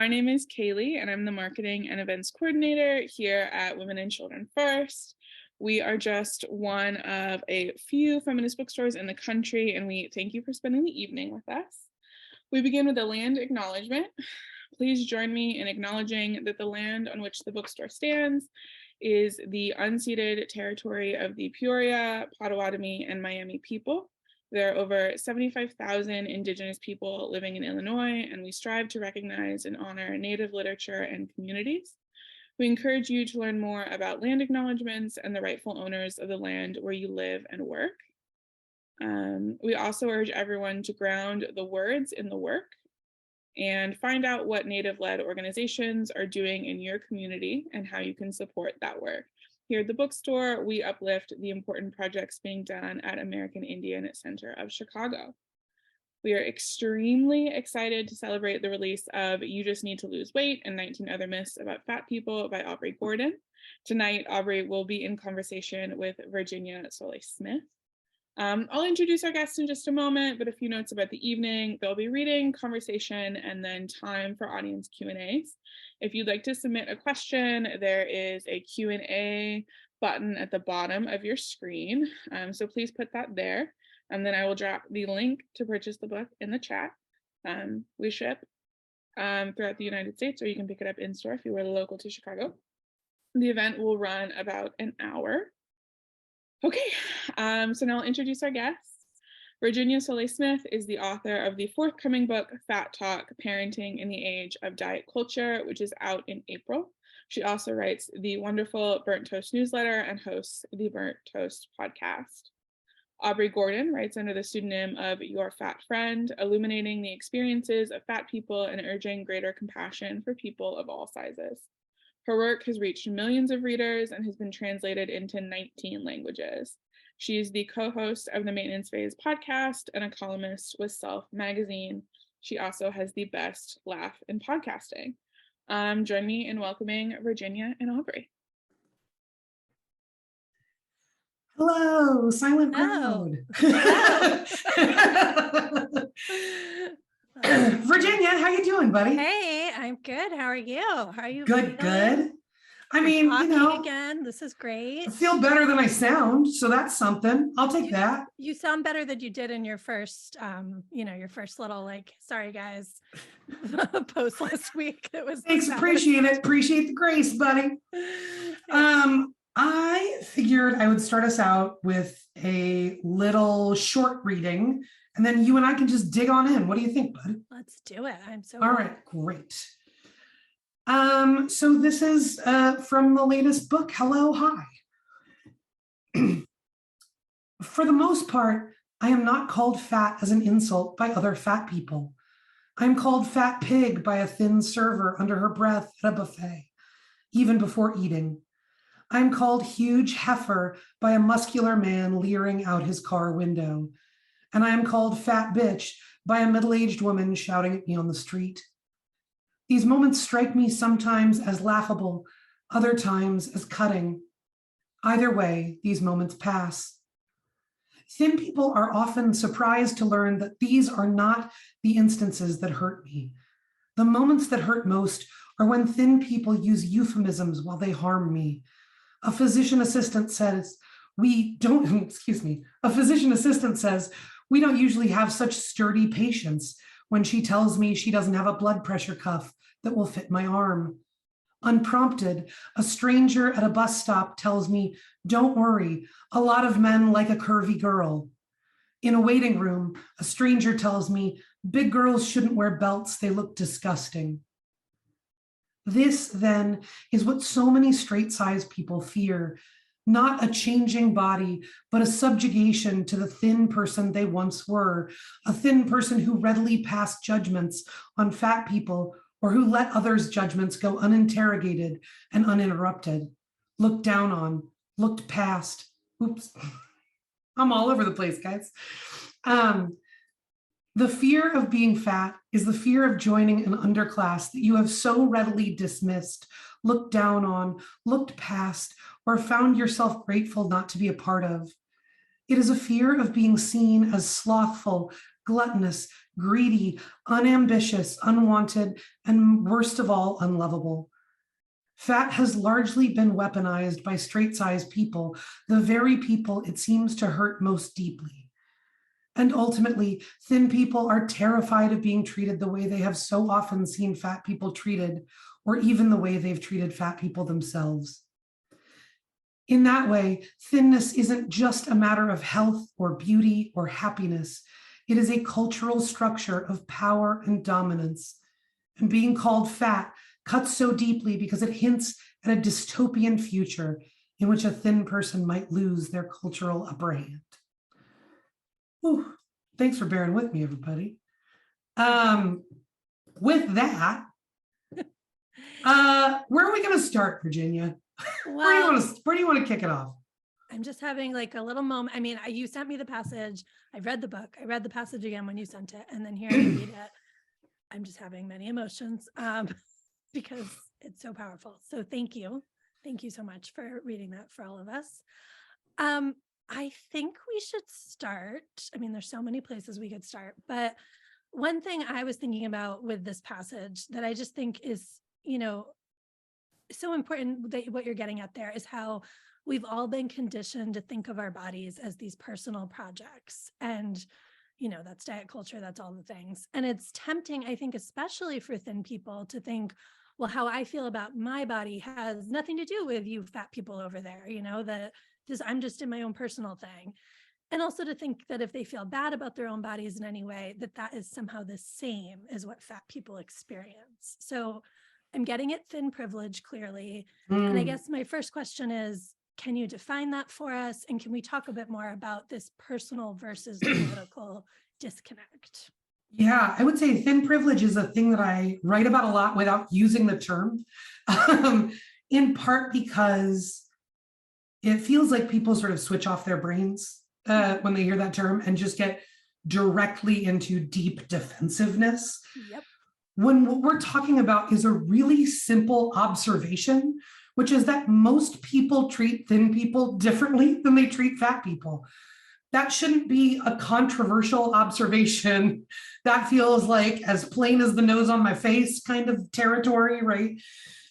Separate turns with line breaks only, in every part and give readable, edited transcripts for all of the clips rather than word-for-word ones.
My name is Kaylee, and I'm the Marketing and Events Coordinator here at Women and Children First. We are just one of a few feminist bookstores in the country, and we thank you for spending the evening with us. We begin with a land acknowledgement. Please join me in acknowledging that the land on which the bookstore stands is the unceded territory of the Peoria, Potawatomi, and Miami people. There are over 75,000 Indigenous people living in Illinois, and we strive to recognize and honor Native literature and communities. We encourage you to learn more about land acknowledgements and the rightful owners of the land where you live and work. We also urge everyone to ground the words in the work and find out what Native-led organizations are doing in your community and how you can support that work. Here at the bookstore, we uplift the important projects being done at American Indian Center of Chicago. We are extremely excited to celebrate the release of You Just Need to Lose Weight and 19 Other Myths About Fat People by Aubrey Gordon. Tonight, Aubrey will be in conversation with Virginia Solis-Smith. I'll introduce our guests in just a moment, but a few notes about the evening. There'll be reading, conversation, and then time for audience Q&As. If you'd like to submit a question, there is a Q&A button at the bottom of your screen. So please put that there. And then I will drop the link to purchase the book in the chat. We ship throughout the United States, or you can pick it up in store if you were local to Chicago. The event will run about an hour. Okay, so now I'll introduce our guests. Virginia Solis-Smith is the author of the forthcoming book, Fat Talk, Parenting in the Age of Diet Culture, which is out in April. She also writes the wonderful Burnt Toast newsletter and hosts the Burnt Toast podcast. Aubrey Gordon writes under the pseudonym of Your Fat Friend, illuminating the experiences of fat people and urging greater compassion for people of all sizes. Her work has reached millions of readers and has been translated into 19 languages. She is the co-host of the Maintenance Phase podcast and a columnist with Self magazine. She also has the best laugh in podcasting. Join me in welcoming Virginia and Aubrey.
Hello, silent crowd. Virginia, how you doing, buddy?
Hey, I'm good. How are you? How are you?
Good, good. I mean,
again, this is great.
I feel better than I sound, so that's something. I'll take that.
You sound better than you did in your first, your first little sorry guys, post last week. It was
thanks, appreciate it. Appreciate the grace, buddy. I figured I would start us out with a little short reading, and then you and I can just dig on in. What do you think, bud?
Let's do it. I'm so
all right, great. So this is from the latest book, Hello, Hi. For the most part, I am not called fat as an insult by other fat people. I am called fat pig by a thin server under her breath at a buffet, even before eating. I am called huge heifer by a muscular man leering out his car window. And I am called fat bitch by a middle-aged woman shouting at me on the street. These moments strike me sometimes as laughable, other times as cutting. Either way, these moments pass. Thin people are often surprised to learn that these are not the instances that hurt me. The moments that hurt most are when thin people use euphemisms while they harm me. A physician assistant says, we don't usually have such sturdy patients, when she tells me she doesn't have a blood pressure cuff that will fit my arm. Unprompted, a stranger at a bus stop tells me, don't worry, a lot of men like a curvy girl. In a waiting room, a stranger tells me, big girls shouldn't wear belts, they look disgusting. This, then, is what so many straight-sized people fear, not a changing body, but a subjugation to the thin person they once were, a thin person who readily passed judgments on fat people or who let others' judgments go uninterrogated and uninterrupted, looked down on, looked past. Oops, I'm all over the place, guys. The fear of being fat is the fear of joining an underclass that you have so readily dismissed, looked down on, looked past, or found yourself grateful not to be a part of. It is a fear of being seen as slothful, gluttonous, greedy, unambitious, unwanted, and worst of all, unlovable. Fat has largely been weaponized by straight-sized people, the very people it seems to hurt most deeply. And ultimately, thin people are terrified of being treated the way they have so often seen fat people treated, or even the way they've treated fat people themselves. In that way, thinness isn't just a matter of health or beauty or happiness. It is a cultural structure of power and dominance. And being called fat cuts so deeply because it hints at a dystopian future in which a thin person might lose their cultural upper hand. Ooh, thanks for bearing with me, everybody. With that, where are we going to start, Virginia?
Well,
where do you want to kick it off?
I'm just having like a little moment. I mean, you sent me the passage. I read the book. I read the passage again when you sent it, and then here I read it. I'm just having many emotions because it's so powerful. So thank you. Thank you so much for reading that for all of us. I think we should start. I mean, there's so many places we could start, but one thing I was thinking about with this passage that I just think is, so important, that what you're getting at there is how we've all been conditioned to think of our bodies as these personal projects. And, that's diet culture, that's all the things. And it's tempting, I think, especially for thin people to think, well, how I feel about my body has nothing to do with you fat people over there, that I'm just in my own personal thing. And also to think that if they feel bad about their own bodies in any way, that is somehow the same as what fat people experience. So I'm getting at thin privilege clearly. And I guess my first question is, can you define that for us? And can we talk a bit more about this personal versus political disconnect?
Yeah, I would say thin privilege is a thing that I write about a lot without using the term, in part because it feels like people sort of switch off their brains when they hear that term and just get directly into deep defensiveness.
Yep.
When what we're talking about is a really simple observation, which is that most people treat thin people differently than they treat fat people. That shouldn't be a controversial observation. That feels like as plain as the nose on my face kind of territory, right?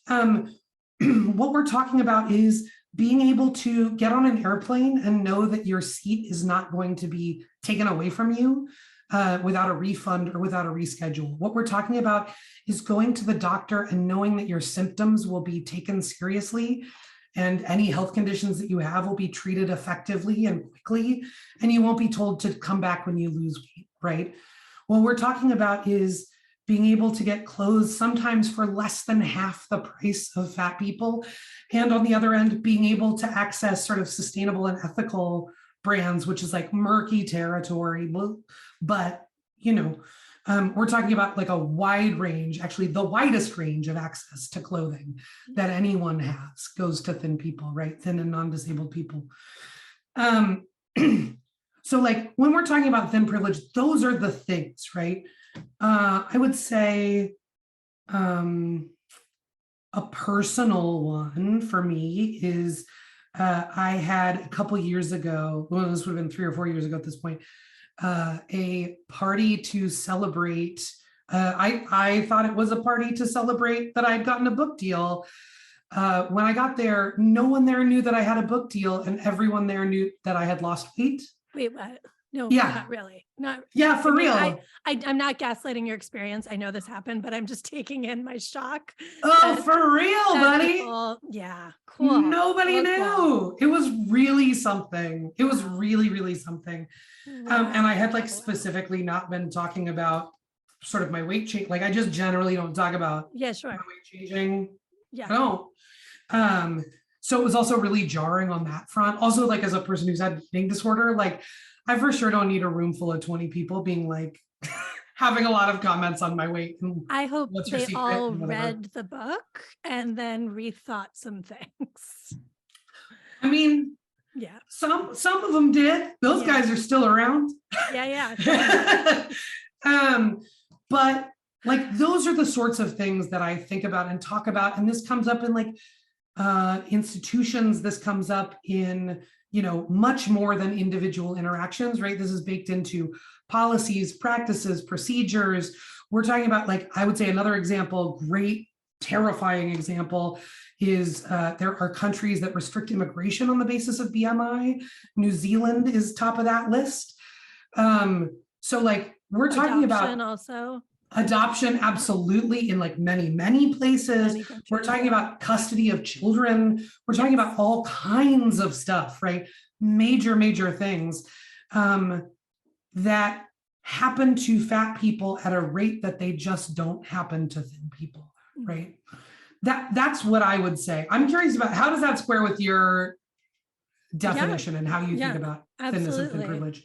What we're talking about is being able to get on an airplane and know that your seat is not going to be taken away from you without a refund or without a reschedule. What we're talking about is going to the doctor and knowing that your symptoms will be taken seriously and any health conditions that you have will be treated effectively and quickly, and you won't be told to come back when you lose weight, right? What we're talking about is being able to get clothes sometimes for less than half the price of fat people. And on the other end, being able to access sort of sustainable and ethical brands, which is like murky territory. But, we're talking about like a wide range, actually the widest range of access to clothing that anyone has goes to thin people, right? Thin and non-disabled people. So like when we're talking about thin privilege, those are the things, right? I would say a personal one for me is I had a couple years ago, well, this would have been 3 or 4 years ago at this point, a party to celebrate. I thought it was a party to celebrate that I'd gotten a book deal. When I got there, no one there knew that I had a book deal, and everyone there knew that I had lost weight.
Wait, what? No,
Yeah.
not really. Not
Yeah, for real.
I'm not gaslighting your experience. I know this happened, but I'm just taking in my shock.
Oh, for real, buddy.
People, yeah, cool.
Nobody knew.
Cool.
It was really something. It was
Wow.
really, really something.
Wow.
And I had like specifically not been talking about sort of my weight change. Like I just generally don't talk about
Yeah, sure.
my weight changing.
Yeah.
I don't. So it was also really jarring on that front. Also, like as a person who's had eating disorder, like I for sure don't need a room full of 20 people being like having a lot of comments on my weight. And
I hope they all
and
read the book and then rethought some things.
I mean,
yeah,
some of them did. Those guys are still around.
Yeah.
But like those are the sorts of things that I think about and talk about. And this comes up in like institutions. This comes up in, much more than individual interactions, right? This is baked into policies, practices, procedures. We're talking about, like, I would say another example, great, terrifying example, is there are countries that restrict immigration on the basis of BMI. New Zealand is top of that list. So like we're talking
Adoption
about
also.
adoption, absolutely, in like many places.
Many countries,
We're talking about custody of children. We're talking about all kinds of stuff, right? Major things that happen to fat people at a rate that they just don't happen to thin people, right? That's what I would say. I'm curious about, how does that square with your definition and how you think about thinness and thin privilege?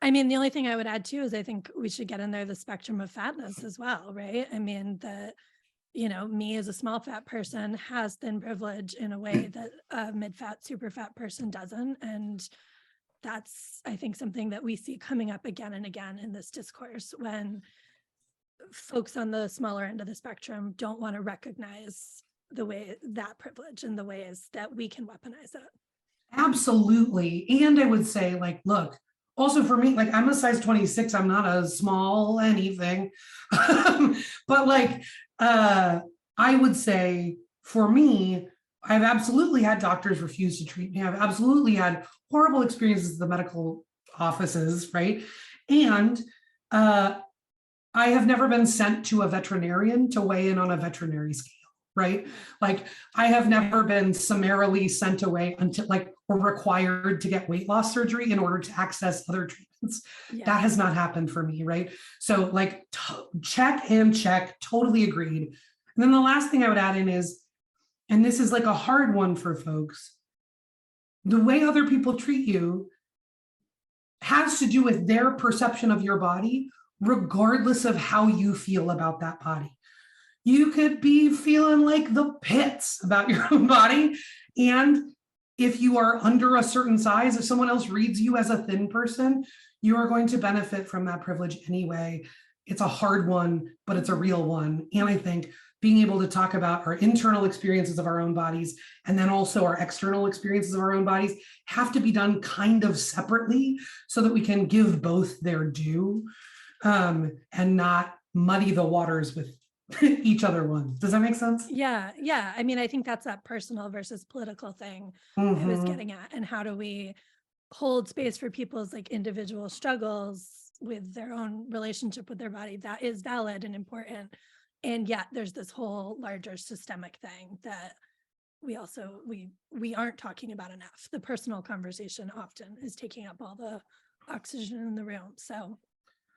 I mean, the only thing I would add too is I think we should get in there the spectrum of fatness as well, right? I mean, me as a small fat person has thin privilege in a way that a mid-fat, super fat person doesn't. And that's, I think, something that we see coming up again and again in this discourse when folks on the smaller end of the spectrum don't want to recognize the way that privilege and the ways that we can weaponize it.
Absolutely. And I would say, like, look, also for me, like, I'm a size 26, I'm not a small anything. But like, I would say for me, I've absolutely had doctors refuse to treat me. I've absolutely had horrible experiences at the medical offices, right? And I have never been sent to a veterinarian to weigh in on a veterinary scale, right? Like, I have never been summarily sent away until, like, or required to get weight loss surgery in order to access other treatments. Yeah. That has not happened for me, right? So like, check and check, totally agreed. And then the last thing I would add in is, and this is like a hard one for folks, the way other people treat you has to do with their perception of your body, regardless of how you feel about that body. You could be feeling like the pits about your own body. And if you are under a certain size, if someone else reads you as a thin person, you are going to benefit from that privilege anyway. It's a hard one, but it's a real one. And I think being able to talk about our internal experiences of our own bodies and then also our external experiences of our own bodies have to be done kind of separately so that we can give both their due and not muddy the waters with each other one. Does that make sense?
Yeah. I mean, I think that's that personal versus political thing I was getting at. And how do we hold space for people's like individual struggles with their own relationship with their body? That is valid and important. And yet there's this whole larger systemic thing that we aren't talking about enough. The personal conversation often is taking up all the oxygen in the room. So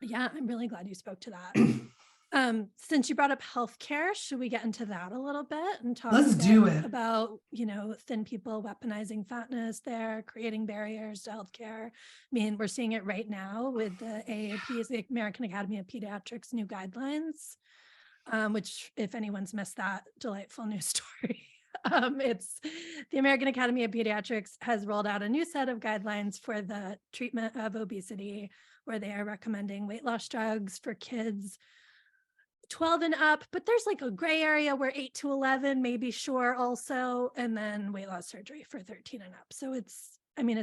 yeah, I'm really glad you spoke to that. Since you brought up healthcare, should we get into that a little bit and talk about, thin people weaponizing fatness there, creating barriers to healthcare? I mean, we're seeing it right now with the AAP's, the American Academy of Pediatrics, new guidelines, which, if anyone's missed that delightful news story, it's the American Academy of Pediatrics has rolled out a new set of guidelines for the treatment of obesity, where they are recommending weight loss drugs for kids 12 and up, but there's like a gray area where 8 to 11 may be sure also, and then weight loss surgery for 13 and up. So it's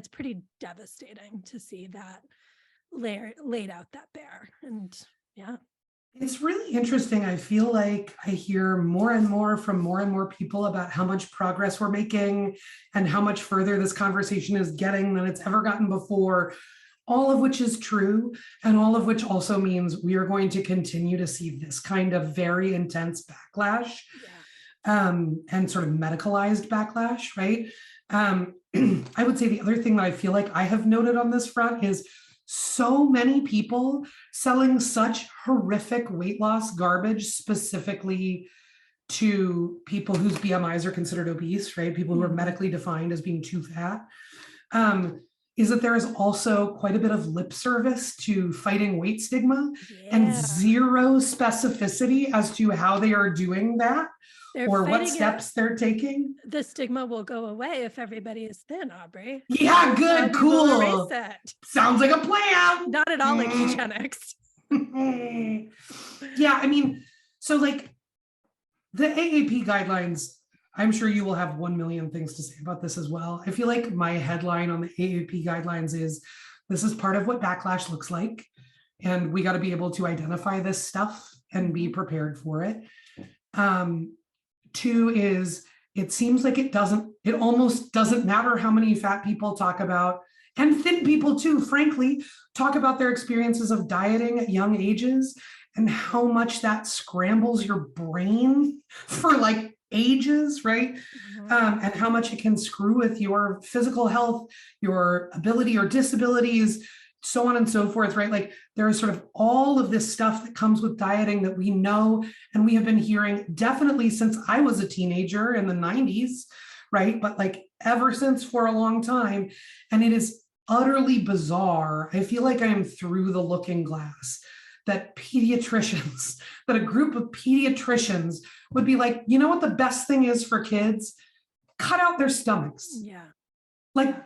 pretty devastating to see that laid out that bare. And yeah.
It's really interesting. I feel like I hear more and more from more and more people about how much progress we're making and how much further this conversation is getting than it's ever gotten before. All of which is true, and all of which also means we are going to continue to see this kind of very intense backlash, and sort of medicalized backlash, right? I would say the other thing that I feel like I have noted on this front is so many people selling such horrific weight loss garbage, specifically to people whose BMIs are considered obese, right? People who are medically defined as being too fat. Is that there is also quite a bit of lip service to fighting weight stigma and zero specificity as to how they are doing that or what steps they're taking.
The stigma will go away if everybody is thin, Aubrey.
Yeah, good, cool. Sounds like a plan.
Not at all like eugenics.
Yeah, I mean, so like the AAP guidelines, I'm sure you will have 1 million things to say about this as well. I feel like my headline on the AAP guidelines is, this is part of what backlash looks like. And we got to be able to identify this stuff and be prepared for it. Two is, it seems like it almost doesn't matter how many fat people talk about, and thin people too, frankly, talk about their experiences of dieting at young ages and how much that scrambles your brain for like ages, right? And how much it can screw with your physical health, your ability or disabilities, so on and so forth, right? Like there is sort of all of this stuff that comes with dieting that we know, and we have been hearing definitely since I was a teenager in the 90s, right? But like ever since for a long time. And it is utterly bizarre. I feel like I am through the looking glass that that a group of pediatricians would be like, you know what the best thing is for kids? Cut out their stomachs.
Yeah.
Like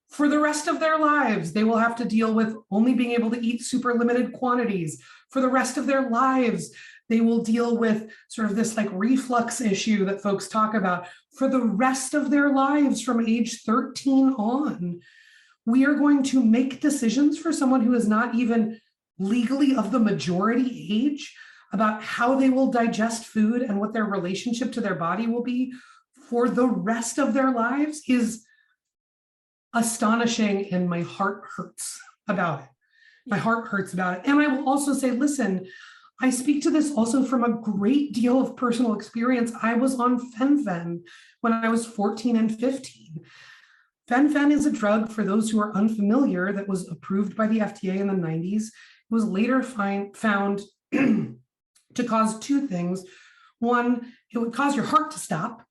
for the rest of their lives, they will have to deal with only being able to eat super limited quantities. For the rest of their lives, they will deal with sort of this like reflux issue that folks talk about. For the rest of their lives, from age 13 on, we are going to make decisions for someone who is not even legally of the majority age about how they will digest food and what their relationship to their body will be for the rest of their lives is astonishing, and my heart hurts about it. My heart hurts about it. And I will also say, listen, I speak to this also from a great deal of personal experience. I was on fen-phen when I was 14 and 15. Fen-phen is a drug, for those who are unfamiliar, that was approved by the FDA in the 90s. It was later found to cause two things. One, it would cause your heart to stop.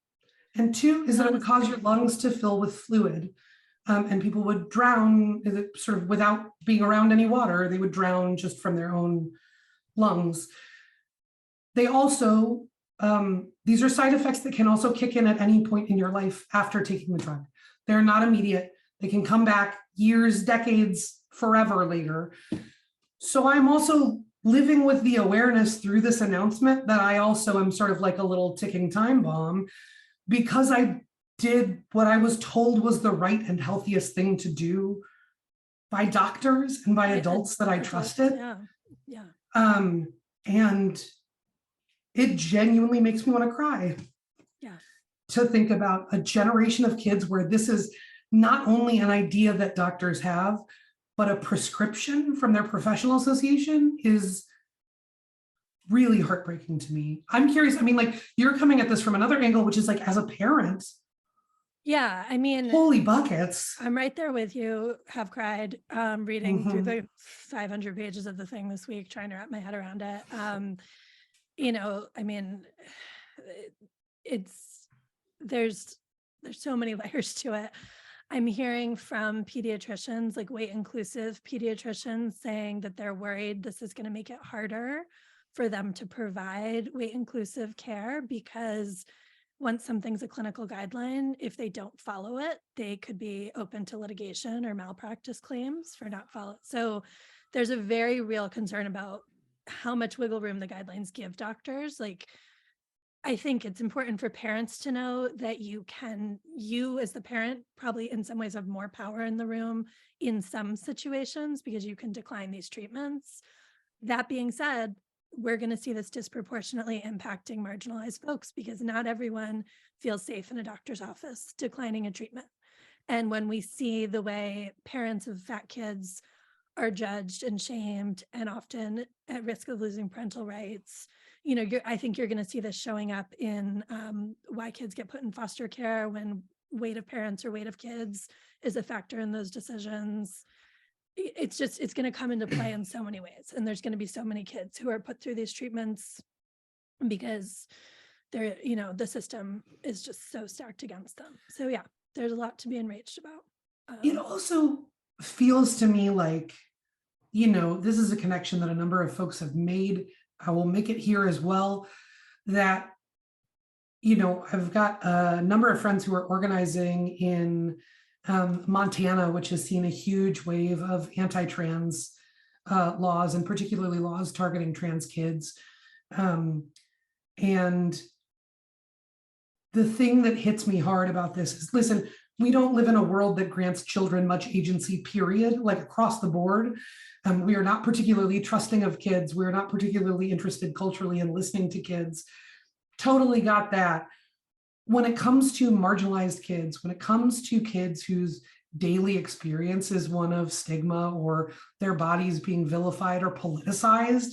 And two is that it would cause your lungs to fill with fluid. And people would drown sort of without being around any water. They would drown just from their own lungs. They also, these are side effects that can also kick in at any point in your life after taking the drug. They're not immediate. They can come back years, decades, forever later. So I'm also living with the awareness through this announcement that I also am sort of like a little ticking time bomb, because I did what I was told was the right and healthiest thing to do by doctors and by adults that I trusted. And it genuinely makes me want to cry. To think about a generation of kids where this is not only an idea that doctors have, but a prescription from their professional association is really heartbreaking to me. I'm curious. I mean, like, you're coming at this from another angle, which is like, as a parent.
Yeah, I mean,
holy buckets.
I'm right there with you. Have cried reading through the 500 pages of the thing this week, trying to wrap my head around it. You know, I mean, there's so many layers to it. I'm hearing from pediatricians, like weight inclusive pediatricians, saying that they're worried this is going to make it harder for them to provide weight inclusive care, because once something's a clinical guideline, if they don't follow it, they could be open to litigation or malpractice claims for not follow. So there's a very real concern about how much wiggle room the guidelines give doctors. Like, I think it's important for parents to know that you as the parent probably in some ways have more power in the room in some situations, because you can decline these treatments. That being said, we're going to see this disproportionately impacting marginalized folks, because not everyone feels safe in a doctor's office declining a treatment. And when we see the way parents of fat kids are judged and shamed and often at risk of losing parental rights, you know, I think you're going to see this showing up in why kids get put in foster care, when weight of parents or weight of kids is a factor in those decisions. It's going to come into play in so many ways. And there's going to be so many kids who are put through these treatments because they're, you know, the system is just so stacked against them. So yeah, there's a lot to be enraged about.
It also feels to me like, you know, this is a connection that a number of folks have made. I will make it here as well, that, you know, I've got a number of friends who are organizing in Montana, which has seen a huge wave of anti-trans laws, and particularly laws targeting trans kids. And the thing that hits me hard about this is, listen, we don't live in a world that grants children much agency, period, like across the board. We are not particularly trusting of kids. We're not particularly interested culturally in listening to kids. Totally got that. When it comes to marginalized kids, when it comes to kids whose daily experience is one of stigma or their bodies being vilified or politicized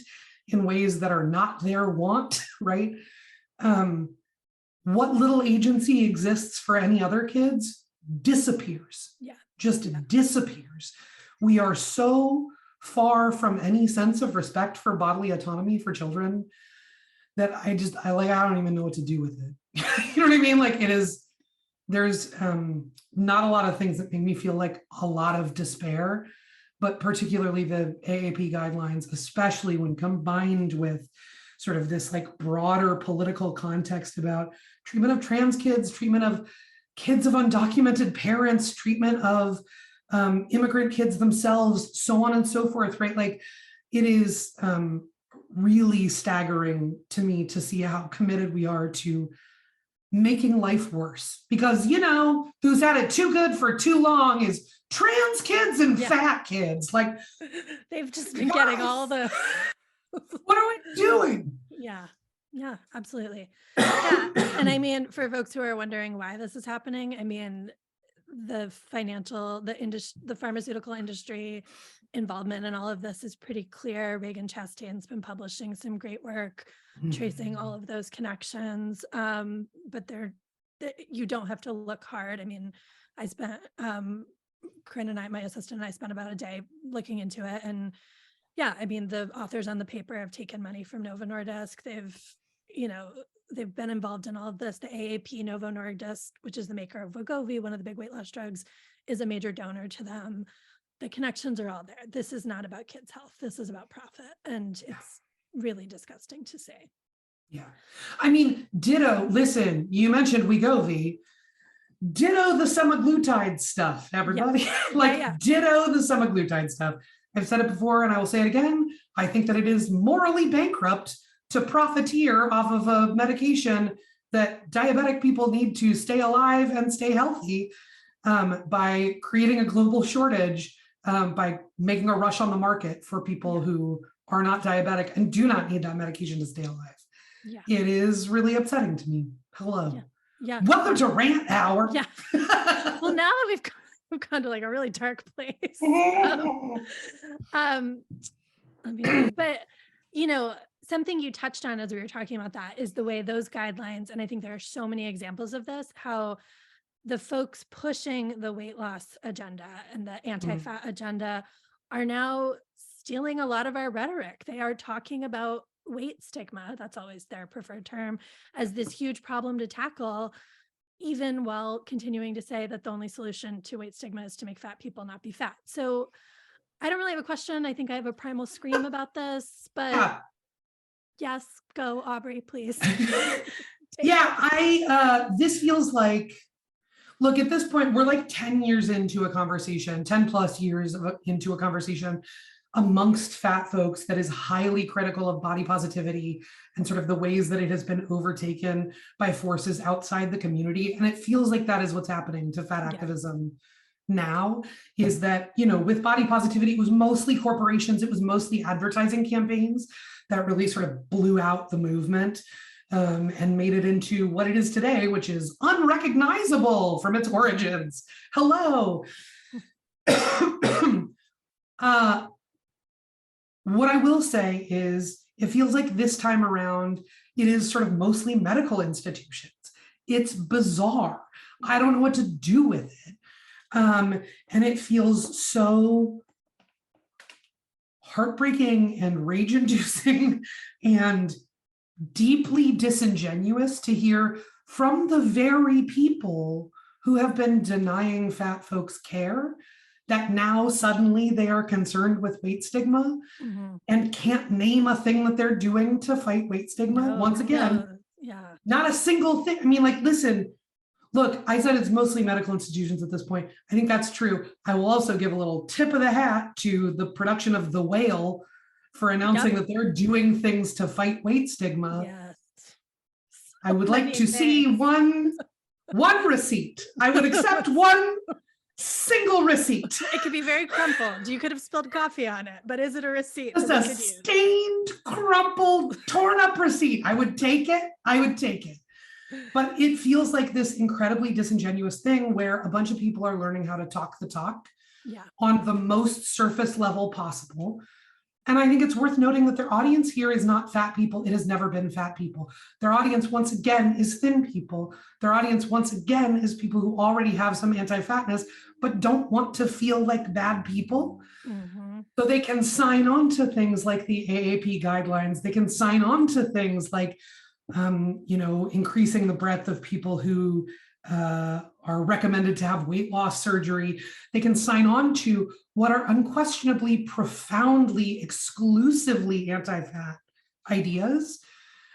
in ways that are not their want, right? What little agency exists for any other kids disappears.
Yeah.
Just disappears. We are so far from any sense of respect for bodily autonomy for children that I don't even know what to do with it. You know what I mean? Like there's not a lot of things that make me feel like a lot of despair, but particularly the AAP guidelines, especially when combined with sort of this like broader political context about treatment of trans kids, treatment of kids of undocumented parents, treatment of immigrant kids themselves, so on and so forth, right? Like it is really staggering to me to see how committed we are to making life worse. Because, you know, who's had it too good for too long is trans kids and fat kids. Like
they've just been getting all the
what are we doing?
Yeah, absolutely. Yeah. And I mean, for folks who are wondering why this is happening, I mean, the pharmaceutical industry involvement in all of this is pretty clear. Reagan Chastain's been publishing some great work tracing all of those connections. But you don't have to look hard. I mean, I spent, Corinne and I, my assistant and I spent about a day looking into it. And yeah, I mean, the authors on the paper have taken money from Novo Nordisk. They've been involved in all of this. The AAP Novo Nordisk, which is the maker of Wegovy, one of the big weight loss drugs, is a major donor to them. The connections are all there. This is not about kids' health. This is about profit. And it's really disgusting to say.
Yeah. I mean, ditto, listen, you mentioned Wegovy. Ditto the semaglutide stuff, everybody. Ditto the semaglutide stuff. I've said it before and I will say it again. I think that it is morally bankrupt to profiteer off of a medication that diabetic people need to stay alive and stay healthy by creating a global shortage, by making a rush on the market for people who are not diabetic and do not need that medication to stay alive. Yeah. It is really upsetting to me. Hello.
Yeah.
Welcome to Rant Hour.
Yeah. Well, now that we've gone to like a really dark place. But you know, something you touched on as we were talking about that is the way those guidelines, and I think there are so many examples of this, how the folks pushing the weight loss agenda and the anti-fat agenda are now stealing a lot of our rhetoric. They are talking about weight stigma, that's always their preferred term, as this huge problem to tackle, even while continuing to say that the only solution to weight stigma is to make fat people not be fat. So I don't really have a question. I think I have a primal scream about this, but yes, go Aubrey, please.
This feels like, look, at this point, we're like 10 years into a conversation, 10 plus years into a conversation amongst fat folks that is highly critical of body positivity and sort of the ways that it has been overtaken by forces outside the community. And it feels like that is what's happening to fat activism now, is that, you know, with body positivity, it was mostly corporations, it was mostly advertising campaigns that really sort of blew out the movement and made it into what it is today, which is unrecognizable from its origins. Hello. What I will say is it feels like this time around, it is sort of mostly medical institutions. It's bizarre. I don't know what to do with it. And it feels so heartbreaking and rage-inducing and deeply disingenuous to hear from the very people who have been denying fat folks care that now suddenly they are concerned with weight stigma and can't name a thing that they're doing to fight weight stigma. Once again, not a single thing. I mean, like, listen, look, I said it's mostly medical institutions at this point. I think that's true. I will also give a little tip of the hat to the production of The Whale for announcing that they're doing things to fight weight stigma. Yes. I would like to see one One receipt. I would accept one single receipt.
It could be very crumpled. You could have spilled coffee on it, but is it a receipt?
Just a stained, crumpled, torn up receipt. I would take it. I would take it. But it feels like this incredibly disingenuous thing where a bunch of people are learning how to talk the talk on the most surface level possible. And I think it's worth noting that their audience here is not fat people. It has never been fat people. Their audience, once again, is thin people. Their audience, once again, is people who already have some anti-fatness, but don't want to feel like bad people. Mm-hmm. So they can sign on to things like the AAP guidelines. They can sign on to things like, increasing the breadth of people who are recommended to have weight loss surgery. They can sign on to what are unquestionably, profoundly, exclusively anti-fat ideas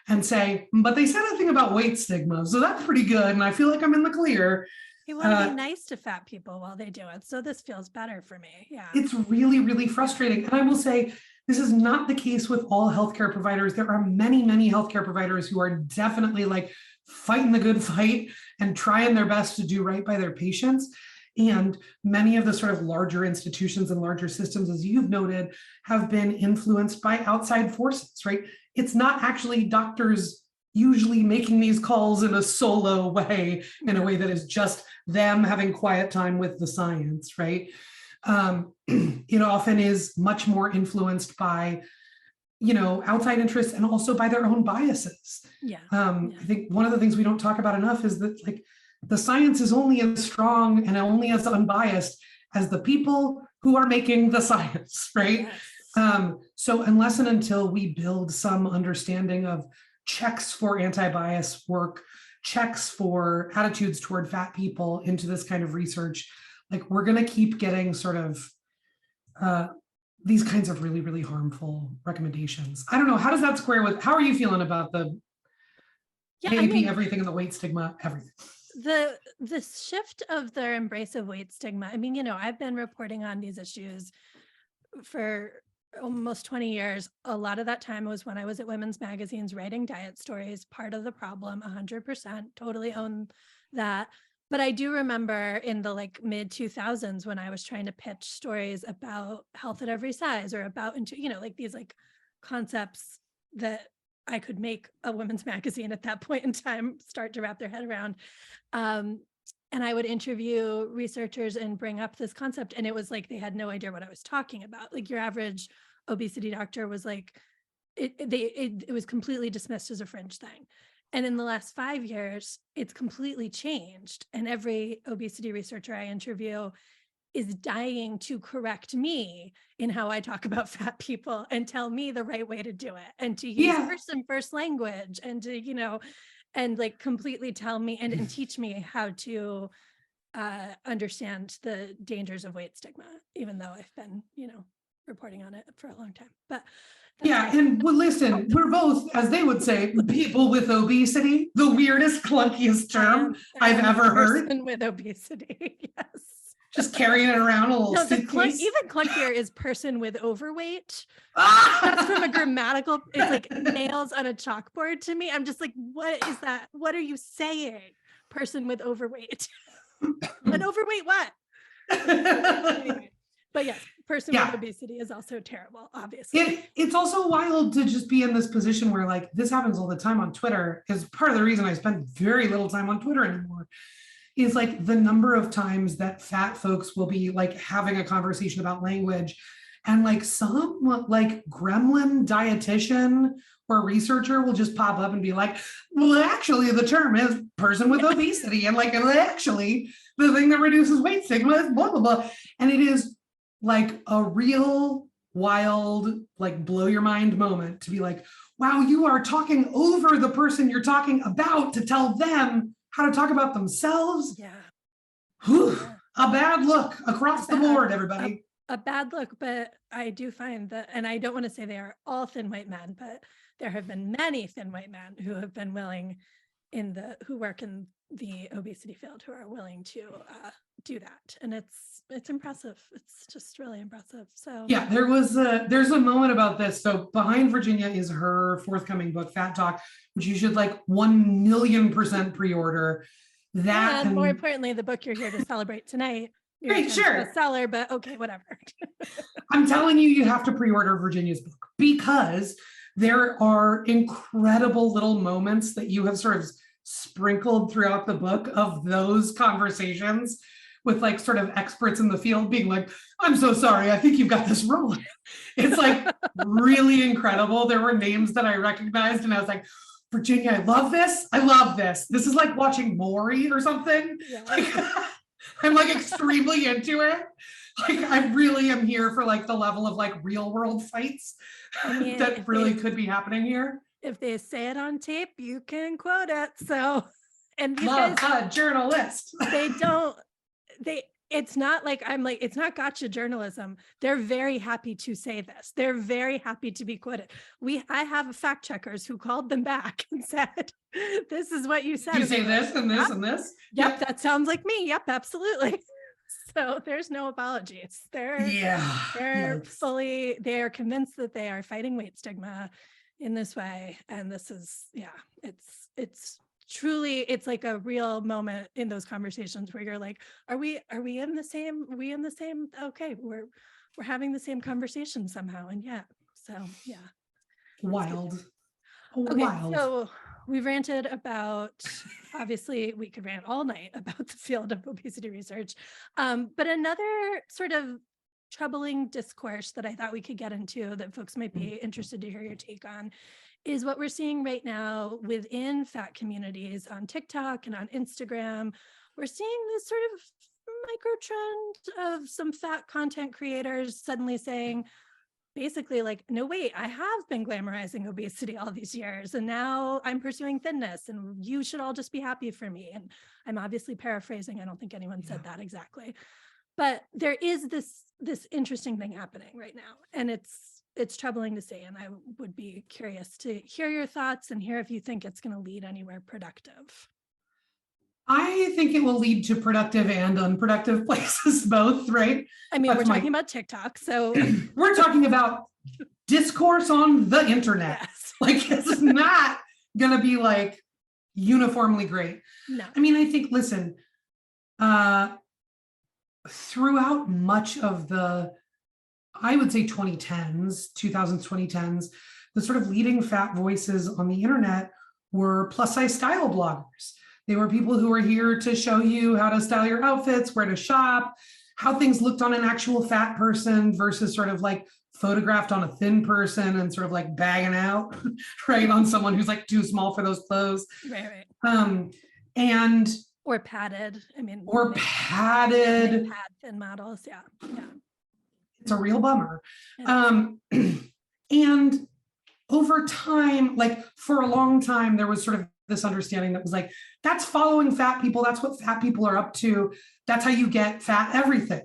and say, but they said a thing about weight stigma, so that's pretty good, and I feel like I'm in the clear.
You want to be nice to fat people while they do it, so this feels better for me. Yeah.
It's really, really frustrating. And I will say, this is not the case with all healthcare providers. There are many, many healthcare providers who are definitely like fighting the good fight and trying their best to do right by their patients. And many of the sort of larger institutions and larger systems, as you've noted, have been influenced by outside forces, right? It's not actually doctors usually making these calls in a solo way, in a way that is just them having quiet time with the science, right? It often is much more influenced by, outside interests and also by their own biases. I think one of the things we don't talk about enough is that like the science is only as strong and only as unbiased as the people who are making the science, right? Yes. So unless and until we build some understanding of checks for anti-bias work, checks for attitudes toward fat people into this kind of research, like we're going to keep getting sort of these kinds of really, really harmful recommendations. I don't know. How does that square with, how are you feeling about the AAP, everything, and the weight stigma, everything?
The shift of their embrace of weight stigma. I mean, I've been reporting on these issues for almost 20 years. A lot of that time was when I was at women's magazines writing diet stories. Part of the problem, 100%, totally own that. But I do remember in the mid 2000s when I was trying to pitch stories about health at every size or about these concepts that I could make a women's magazine at that point in time start to wrap their head around. And I would interview researchers and bring up this concept, and it was like they had no idea what I was talking about. Like your average obesity doctor was like, it was completely dismissed as a fringe thing. And in the last 5 years, it's completely changed. And every obesity researcher I interview is dying to correct me in how I talk about fat people and tell me the right way to do it and to use person-first language and to, and completely tell me and teach me how to understand the dangers of weight stigma, even though I've been, reporting on it for a long time. But
and well, listen, we're both, as they would say, people with obesity, the weirdest, clunkiest term I've ever heard.
Person with obesity, yes.
Just carrying it around a little suitcase.
Even clunkier is person with overweight. That's from a grammatical, it's like nails on a chalkboard to me. I'm just like, what is that? What are you saying? Person with overweight. An overweight what? Anyway. But yes, person with obesity is also terrible, obviously.
It's also wild to just be in this position where this happens all the time on Twitter. Is part of the reason I spend very little time on Twitter anymore. Is the number of times that fat folks will be having a conversation about language, and some gremlin dietitian or researcher will just pop up and be like, well, actually the term is person with obesity, and actually the thing that reduces weight stigma is blah blah blah, and it is a real wild blow your mind moment to be like, wow, you are talking over the person you're talking about to tell them how to talk about themselves.
Yeah.
Whew, a bad look across the board, everybody.
A bad look, but I do find that, and I don't want to say they are all thin white men, but there have been many thin white men who have been willing who work in the obesity field, who are willing to do that. And it's impressive. It's just really impressive. So
yeah, there's a moment about this. So behind Virginia is her forthcoming book, Fat Talk, which you should 1,000,000% pre-order. That
and more importantly, the book you're here to celebrate tonight.
Great, sure.
Bestseller, but okay, whatever.
I'm telling you, you have to pre-order Virginia's book because there are incredible little moments that you have sort of sprinkled throughout the book of those conversations with like sort of experts in the field being like, I'm so sorry, I think you've got this wrong. It's like really incredible. There were names that I recognized and I was like, Virginia, I love this. I love this. This is like watching Maury or something.
Yeah.
Like, I'm like extremely into it. Like I really am here for like the level of like real world fights that really could be happening here.
If they say it on tape, you can quote it. So, and these
Love
guys,
a journalist.
It's not like I'm like, it's not gotcha journalism. They're very happy to say this. They're very happy to be quoted. I have fact checkers who called them back and said, this is what you said.
You say this and this and this.
Yep, that sounds like me. Yep, absolutely. So there's no apologies. They're fully, they are convinced that they are fighting weight stigma in this way. And this is, it's truly, it's like a real moment in those conversations where you're like, are we in the same, okay, we're having the same conversation somehow. And
Wild.
Okay,
Wild.
so we've ranted about, obviously we could rant all night about the field of obesity research, but another sort of troubling discourse that I thought we could get into that folks might be interested to hear your take on is what we're seeing right now within fat communities on TikTok and on Instagram. We're seeing this sort of micro trend of some fat content creators suddenly saying, basically like, no, wait, I have been glamorizing obesity all these years and now I'm pursuing thinness and you should all just be happy for me. And I'm obviously paraphrasing. I don't think anyone said that exactly, but there is this interesting thing happening right now. And it's troubling to see. And I would be curious to hear your thoughts and hear if you think it's going to lead anywhere productive.
I think it will lead to productive and unproductive places, both, right?
I mean, we're talking about TikTok, so
we're talking about discourse on the internet. Yes. Like, it's not going to be like uniformly great.
No.
I mean, I think, listen, throughout much of the, I would say 2010s, the sort of leading fat voices on the internet were plus size style bloggers. They were people who were here to show you how to style your outfits, where to shop, how things looked on an actual fat person versus sort of like photographed on a thin person and sort of like bagging out, right, on someone who's like too small for those clothes.
Right.
And
or padded. I mean,
or padded
pad thin models. Yeah.
It's a real bummer. And over time, like for a long time, there was sort of this understanding that was like, that's following fat people. That's what fat people are up to. That's how you get fat everything,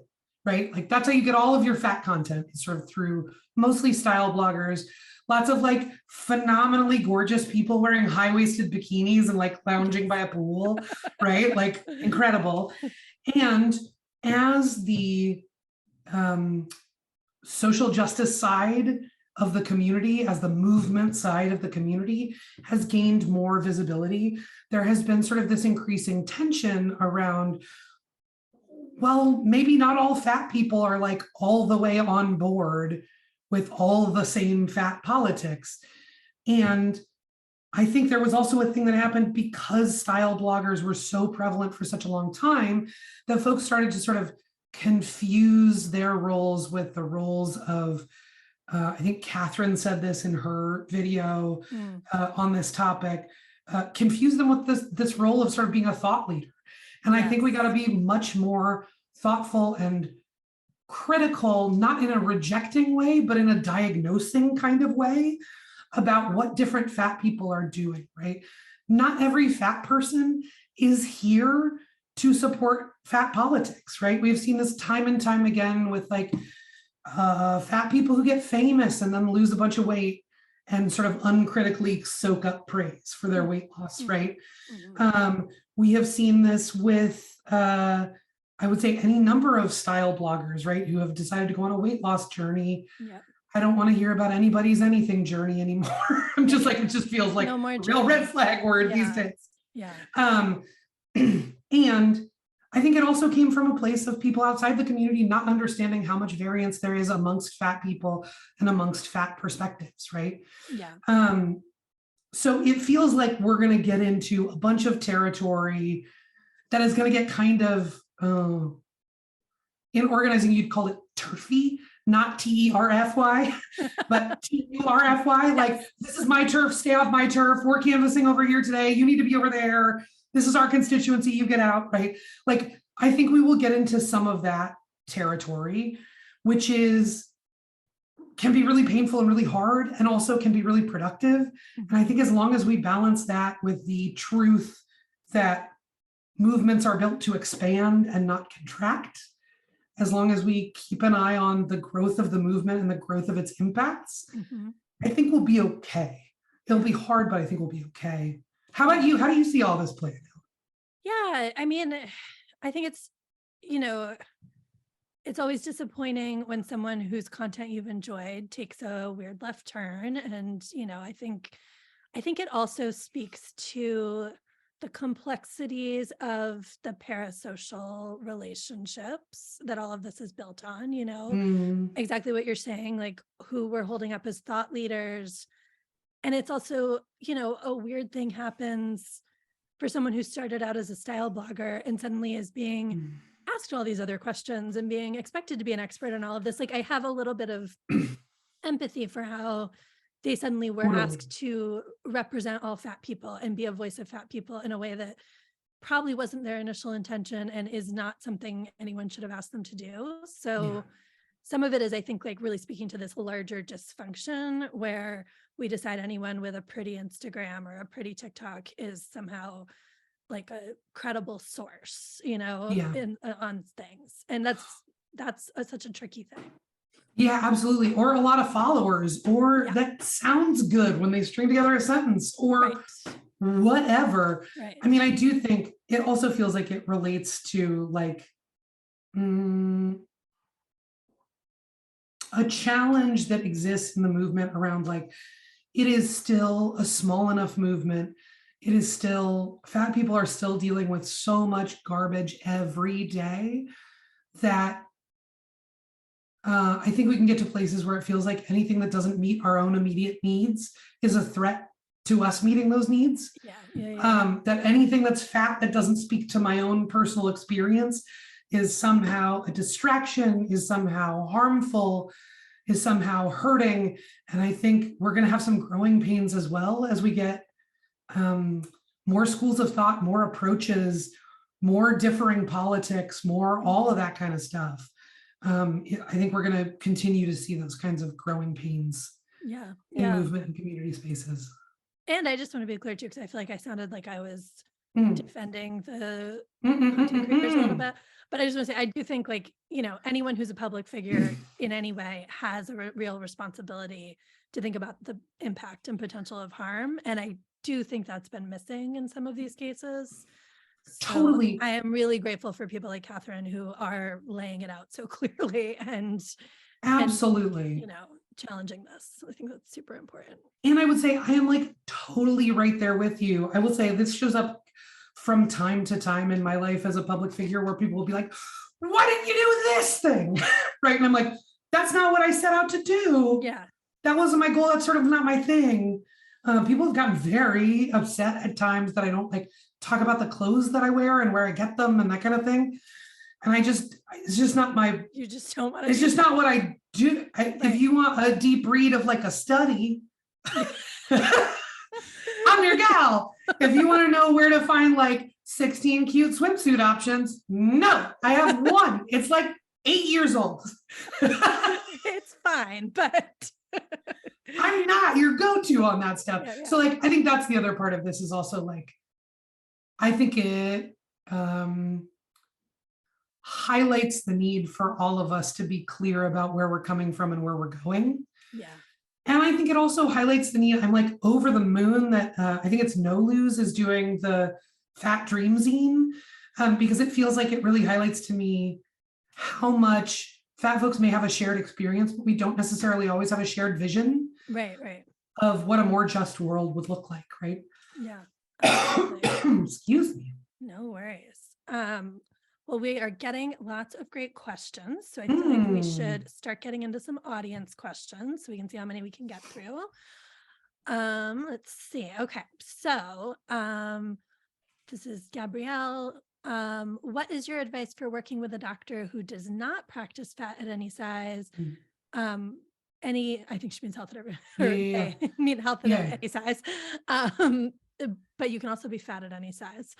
right? Like that's how you get all of your fat content, sort of through mostly style bloggers, lots of like phenomenally gorgeous people wearing high-waisted bikinis and like lounging by a pool, right? Like incredible. And as the social justice side of the community, as the movement side of the community has gained more visibility, there has been sort of this increasing tension around, well, maybe not all fat people are like all the way on board with all the same fat politics. And I think there was also a thing that happened because style bloggers were so prevalent for such a long time that folks started to sort of confuse their roles with the roles of I think Catherine said this in her video on this topic, confuse them with this role of sort of being a thought leader. And I think we got to be much more thoughtful and critical, not in a rejecting way, but in a diagnosing kind of way about what different fat people are doing, right? Not every fat person is here to support fat politics, right? We've seen this time and time again with like, fat people who get famous and then lose a bunch of weight and sort of uncritically soak up praise for their weight loss, right? We have seen this with, I would say, any number of style bloggers, right, who have decided to go on a weight loss journey. I don't want to hear about anybody's anything journey anymore. I'm just like, it just feels like a real red flag word these days. And I think it also came from a place of people outside the community not understanding how much variance there is amongst fat people and amongst fat perspectives, right?
Yeah.
So it feels like we're going to get into a bunch of territory that is going to get kind of, in organizing, you'd call it turfy, not TERFY, but TURFY. Like, this is my turf, stay off my turf. We're canvassing over here today. You need to be over there. This is our constituency, you get out, right? Like, I think we will get into some of that territory, which can be really painful and really hard, and also can be really productive. And I think as long as we balance that with the truth that movements are built to expand and not contract, as long as we keep an eye on the growth of the movement and the growth of its impacts, I think we'll be okay. It'll be hard, but I think we'll be okay. How about you? How do you see all this playing out?
Yeah, I mean, I think it's, it's always disappointing when someone whose content you've enjoyed takes a weird left turn. And, I think it also speaks to the complexities of the parasocial relationships that all of this is built on, exactly what you're saying, like who we're holding up as thought leaders. And it's also, a weird thing happens for someone who started out as a style blogger and suddenly is being asked all these other questions and being expected to be an expert on all of this. Like, I have a little bit of empathy for how they suddenly were asked to represent all fat people and be a voice of fat people in a way that probably wasn't their initial intention and is not something anyone should have asked them to do. So some of it is, I think, like really speaking to this larger dysfunction where we decide anyone with a pretty Instagram or a pretty TikTok is somehow like a credible source, on things. And that's such a tricky thing.
Yeah, absolutely. Or a lot of followers, or that sounds good when they string together a sentence, or whatever.
Right.
I mean, I do think it also feels like it relates to like a challenge that exists in the movement around like, it is still a small enough movement. It is still, fat people are still dealing with so much garbage every day that I think we can get to places where it feels like anything that doesn't meet our own immediate needs is a threat to us meeting those needs. That anything that's fat that doesn't speak to my own personal experience is somehow a distraction, is somehow harmful, is somehow hurting. And I think we're going to have some growing pains as well as we get more schools of thought, more approaches, more differing politics, more all of that kind of stuff. I think we're going to continue to see those kinds of growing pains in movement and community spaces.
And I just want to be clear too, because I feel like I sounded like I was defending the content creators a little bit. But I just want to say, I do think like, anyone who's a public figure in any way has a real responsibility to think about the impact and potential of harm. And I do think that's been missing in some of these cases.
Totally.
So I am really grateful for people like Catherine who are laying it out so clearly and
absolutely,
challenging this. I think that's super important.
And I would say I am like totally right there with you. I will say this shows up from time to time in my life as a public figure where people will be like, why didn't you do this thing? Right. And I'm like, that's not what I set out to do.
Yeah.
That wasn't my goal. That's sort of not my thing. People have gotten very upset at times that I don't like talk about the clothes that I wear and where I get them and that kind of thing. And it's just not my,
you just don't want to,
it's just not what I do. If you want a deep read of like a study, I'm your gal. If you want to know where to find like 16 cute swimsuit options, no, I have one. It's like 8 years old.
It's fine, but
I'm not your go-to on that stuff.
Yeah.
So like, I think that's the other part of this is also like, I think it highlights the need for all of us to be clear about where we're coming from and where we're going.
Yeah.
And I think it also highlights the need. I'm like over the moon that I think it's No Lose is doing the Fat Dream Zine because it feels like it really highlights to me how much fat folks may have a shared experience, but we don't necessarily always have a shared vision of what a more just world would look like, right?
Yeah.
Excuse me.
No worries. Well, we are getting lots of great questions. So I feel like we should start getting into some audience questions so we can see how many we can get through. Let's see. Okay. So this is Gabrielle. What is your advice for working with a doctor who does not practice fat at any size? I think she means health at every, they mean health at any size. But you can also be fat at any size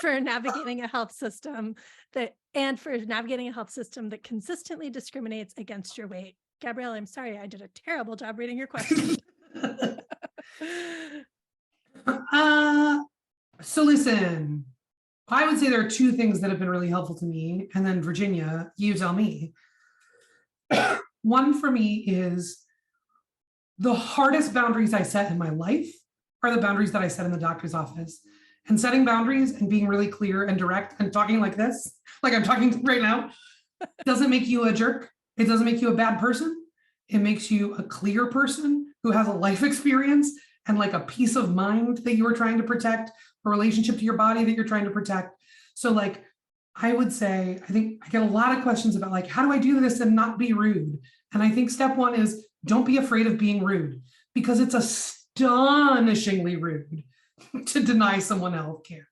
for navigating a health system that consistently discriminates against your weight. Gabrielle, I'm sorry, I did a terrible job reading your question.
So listen, I would say there are two things that have been really helpful to me, and then Virginia, you tell me. One for me is the hardest boundaries I set in my life are the boundaries that I set in the doctor's office. And setting boundaries and being really clear and direct and talking like this, like I'm talking right now, doesn't make you a jerk. It doesn't make you a bad person. It makes you a clear person who has a life experience and like a peace of mind that you are trying to protect, a relationship to your body that you're trying to protect. So like, I would say, I think I get a lot of questions about like, how do I do this and not be rude? And I think step one is don't be afraid of being rude, because it's astonishingly rude to deny someone healthcare.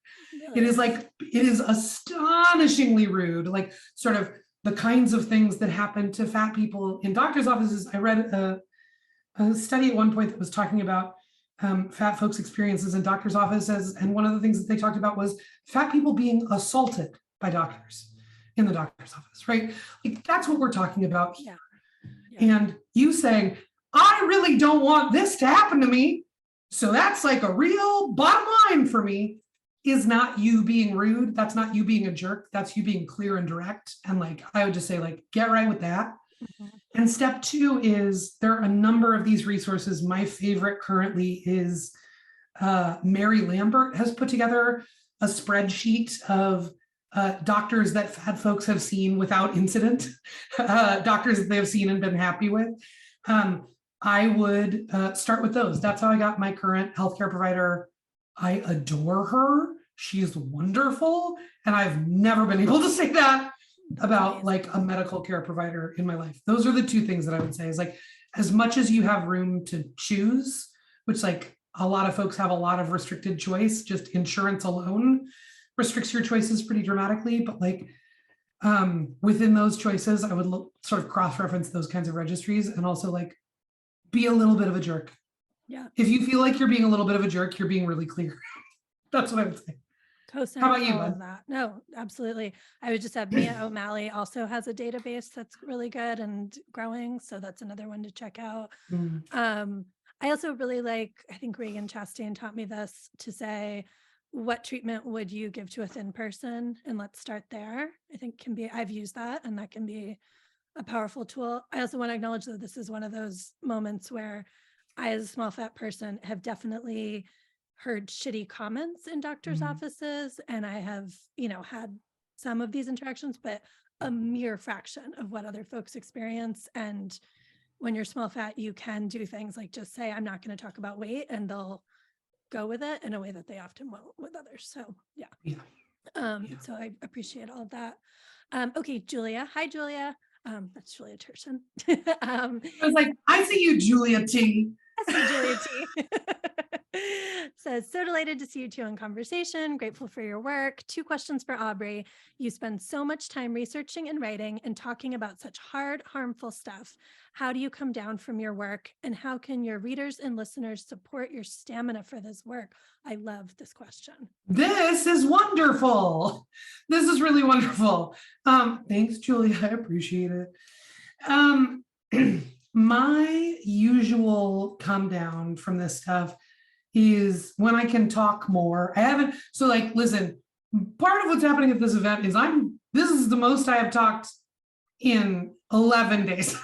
It is astonishingly rude, like sort of the kinds of things that happen to fat people in doctors' offices. I read a study at one point that was talking about fat folks' experiences in doctors' offices. And one of the things that they talked about was fat people being assaulted by doctors in the doctor's office, right? Like that's what we're talking about here. And you saying, I really don't want this to happen to me, so that's like a real bottom line for me, is not you being rude. That's not you being a jerk. That's you being clear and direct. And like, I would just say like, get right with that. And step two is there are a number of these resources. My favorite currently is Mary Lambert has put together a spreadsheet of doctors that fat folks have seen without incident, doctors that they have seen and been happy with. I would start with those. That's how I got my current healthcare provider. I adore her. She is wonderful. And I've never been able to say that about like a medical care provider in my life. Those are the two things that I would say is like, as much as you have room to choose, which like a lot of folks have a lot of restricted choice, just insurance alone restricts your choices pretty dramatically. But like within those choices, I would sort of cross-reference those kinds of registries and also like be a little bit of a jerk.
Yeah.
If you feel like you're being a little bit of a jerk, you're being really clear. That's what I would say.
Co-sign
How about you,
all
bud?
of that. No, absolutely. I would just add Mia O'Malley also has a database that's really good and growing. So that's another one to check out. I also really like, I think Reagan Chastain taught me this, to say, what treatment would you give to a thin person? And let's start there. I think I've used that, and that can be a powerful tool. I also want to acknowledge that this is one of those moments where I, as a small fat person, have definitely heard shitty comments in doctors' offices. And I have, had some of these interactions, but a mere fraction of what other folks experience. And when you're small fat, you can do things like just say, I'm not going to talk about weight, and they'll go with it in a way that they often won't with others. So so I appreciate all of that. Okay, Julia. Hi, Julia. That's Julia Turson.
I was like, I see you, Julia T.
I see Julia T. Says, so delighted to see you two in conversation. Grateful for your work. 2 questions for Aubrey. You spend so much time researching and writing and talking about such hard, harmful stuff. How do you come down from your work? And how can your readers and listeners support your stamina for this work? I love this question.
This is wonderful. This is really wonderful. Thanks, Julia. I appreciate it. My usual come down from this stuff is when I can talk more. So like, listen, part of what's happening at this event is this is the most I have talked in 11 days.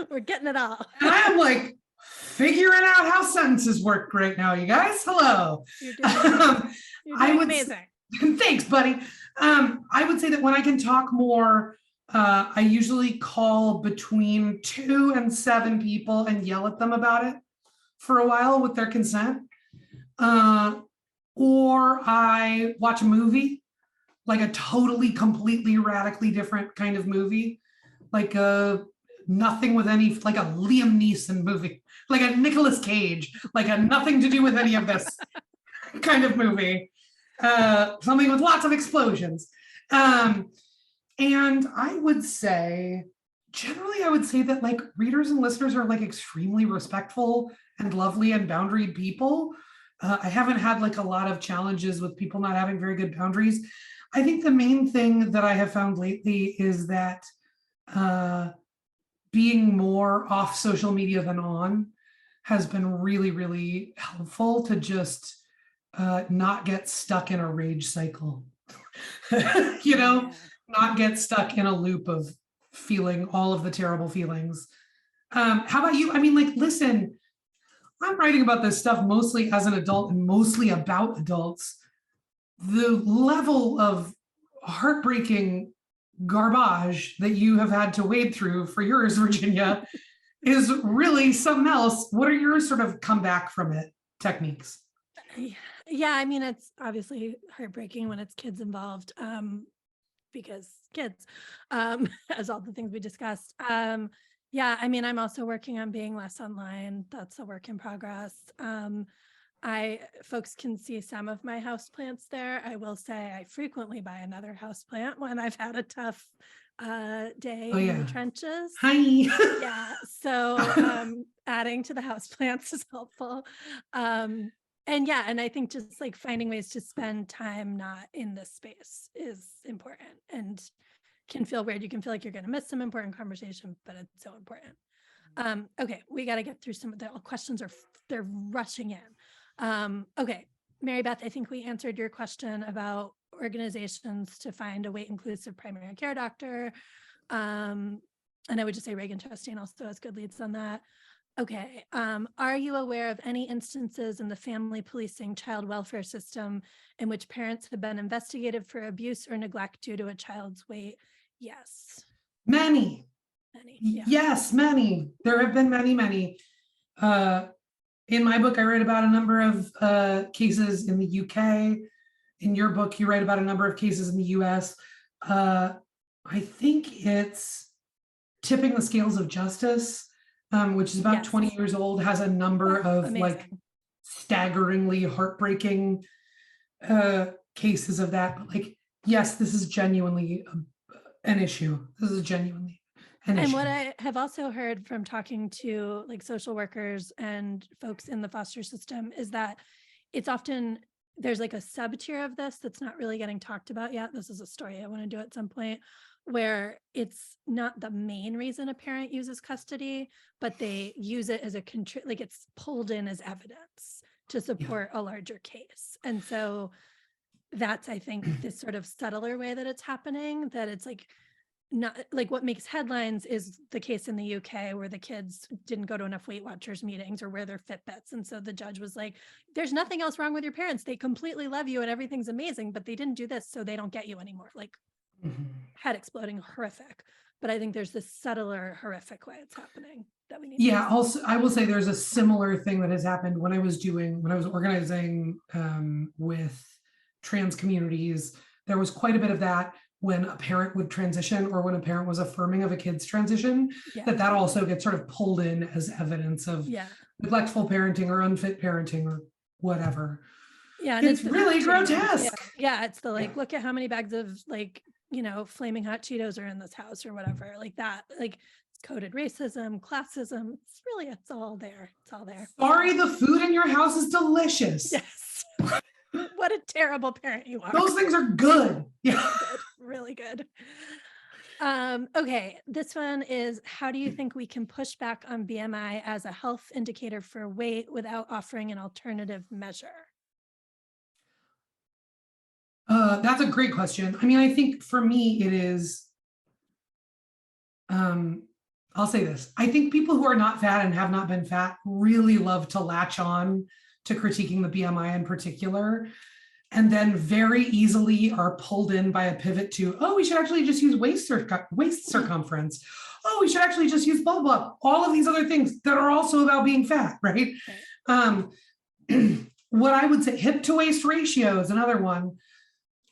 We're getting it all.
And I am like figuring out how sentences work right now, you guys. Hello.
You're doing amazing.
Thanks, buddy. I would say that when I can talk more, I usually call between 2 and 7 people and yell at them about it for a while with their consent. Or or I watch a movie, like a totally, completely, radically different kind of movie, like nothing with any, like a Liam Neeson movie, like a Nicolas Cage, like a nothing to do with any of this kind of movie, something with lots of explosions. And I would say, generally, I would say that like readers and listeners are like extremely respectful and lovely and boundaried people. I haven't had like a lot of challenges with people not having very good boundaries. I think the main thing that I have found lately is that being more off social media than on has been really, really helpful to just not get stuck in a rage cycle. You know, not get stuck in a loop of feeling all of the terrible feelings. How about you? I mean, like, listen, I'm writing about this stuff mostly as an adult and mostly about adults. The level of heartbreaking garbage that you have had to wade through for yours, Virginia, is really something else. What are your sort of comeback from it techniques?
Yeah, I mean, it's obviously heartbreaking when it's kids involved, because kids, as all the things we discussed. Yeah, I mean, I'm also working on being less online. That's a work in progress. Folks can see some of my houseplants there. I will say I frequently buy another houseplant when I've had a tough day in the trenches.
Hi.
Yeah, so adding to the houseplants is helpful. And yeah, and I think just like finding ways to spend time not in this space is important and can feel weird. You can feel like you're going to miss some important conversation, but it's so important. Okay, we got to get through some of the questions they're rushing in. Okay, Mary Beth, I think we answered your question about organizations to find a weight inclusive primary care doctor. And I would just say Reagan Chastain also has good leads on that. Okay. Are you aware of any instances in the family policing child welfare system in which parents have been investigated for abuse or neglect due to a child's weight? Yes.
Many.
Yeah.
Yes, many. There have been many, many. In my book, I write about a number of cases in the UK. In your book, you write about a number of cases in the US. I think it's Tipping the Scales of Justice, which is about 20 years old, has a number of like staggeringly heartbreaking cases of that. But like, yes, this is genuinely an issue. This is genuinely an issue.
And what I have also heard from talking to like social workers and folks in the foster system is that it's often, there's like a sub tier of this that's not really getting talked about yet. This is a story I want to do at some point, where it's not the main reason a parent uses custody, but they use it as like it's pulled in as evidence to support a larger case. And so that's, I think, this sort of subtler way that it's happening, that it's like, not like what makes headlines is the case in the UK where the kids didn't go to enough Weight Watchers meetings or wear their Fitbits. And so the judge was like, there's nothing else wrong with your parents. They completely love you and everything's amazing, but they didn't do this, so they don't get you anymore. Like, head exploding, horrific. But I think there's this subtler, horrific way it's happening that we need.
Yeah, also, I will say there's a similar thing that has happened when I was organizing with trans communities. There was quite a bit of that when a parent would transition or when a parent was affirming of a kid's transition, that also gets sort of pulled in as evidence of neglectful parenting or unfit parenting or whatever.
Yeah,
and it's really grotesque.
Yeah, it's the like, look at how many bags of like, flaming hot Cheetos are in this house or whatever, like that. Like, it's coded racism, classism. It's all there. It's all there.
Sorry, the food in your house is delicious.
Yes. What a terrible parent you are.
Those things are good. Yeah.
Really good. Okay, this one is, how do you think we can push back on BMI as a health indicator for weight without offering an alternative measure?
That's a great question. I mean, I think for me, it is, I'll say this. I think people who are not fat and have not been fat really love to latch on to critiquing the BMI in particular, and then very easily are pulled in by a pivot to, oh, we should actually just use waist circumference. Oh, we should actually just use blah, blah, all of these other things that are also about being fat, right? what I would say, hip to waist ratio is another one.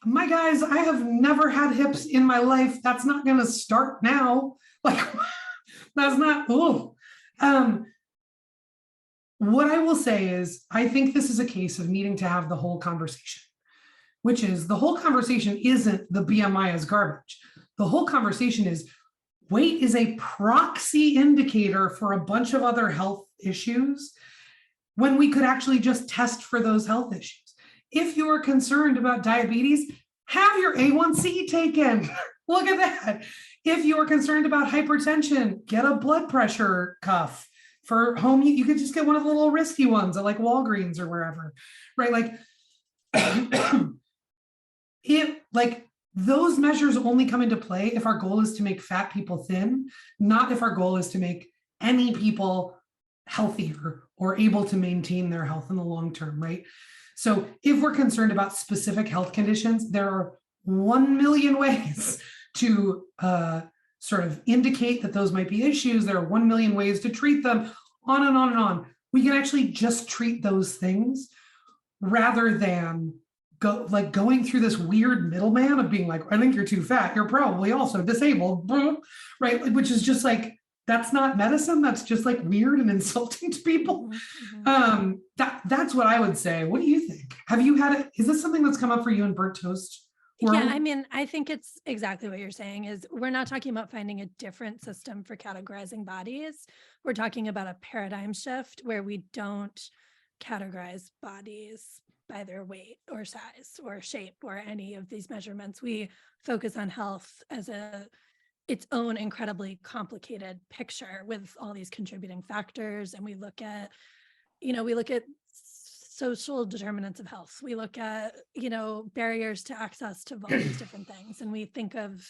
My guys, I have never had hips in my life. That's not going to start now. Like, that's not, oh. What I will say is, I think this is a case of needing to have the whole conversation, which is the whole conversation isn't the BMI is garbage. The whole conversation is weight is a proxy indicator for a bunch of other health issues when we could actually just test for those health issues. If you are concerned about diabetes, have your A1C taken. Look at that. If you are concerned about hypertension, get a blood pressure cuff. For home, you could just get one of the little risky ones at like Walgreens or wherever, right? Like, those measures only come into play if our goal is to make fat people thin, not if our goal is to make any people healthier or able to maintain their health in the long term, right? So if we're concerned about specific health conditions, there are 1 million ways to sort of indicate that those might be issues. There are 1 million ways to treat them, on and on and on. We can actually just treat those things rather than going through this weird middleman of being like, I think you're too fat. You're probably also disabled, right? Which is just like, that's not medicine. That's just like weird and insulting to people. Mm-hmm. That's what I would say. What do you think? Have you had it? Is this something that's come up for you in burnt toast world?
Yeah, I mean, I think it's exactly what you're saying is we're not talking about finding a different system for categorizing bodies. We're talking about a paradigm shift where we don't categorize bodies by their weight or size or shape or any of these measurements. We focus on health as its own incredibly complicated picture with all these contributing factors. And we look at social determinants of health. We look at, barriers to access to all these different things. And we think of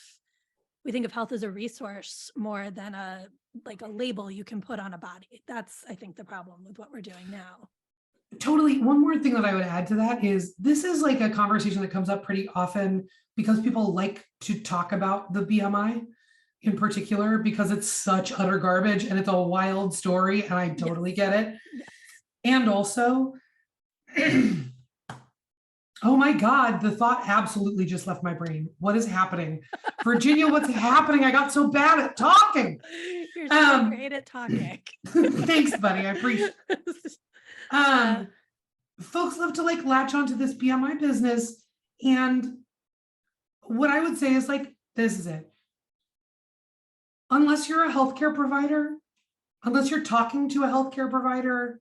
health as a resource more than a label you can put on a body. That's, I think, the problem with what we're doing now.
Totally. One more thing that I would add to that is this is like a conversation that comes up pretty often because people like to talk about the BMI in particular, because it's such utter garbage and it's a wild story. And I totally get it. Yes. And also, oh my God, the thought absolutely just left my brain. What is happening? Virginia, what's happening? I got so bad at talking.
You're so great at talking.
Thanks, buddy. I appreciate it. Folks love to latch onto this BMI business. And what I would say is this is it. Unless you're a healthcare provider, unless you're talking to a healthcare provider,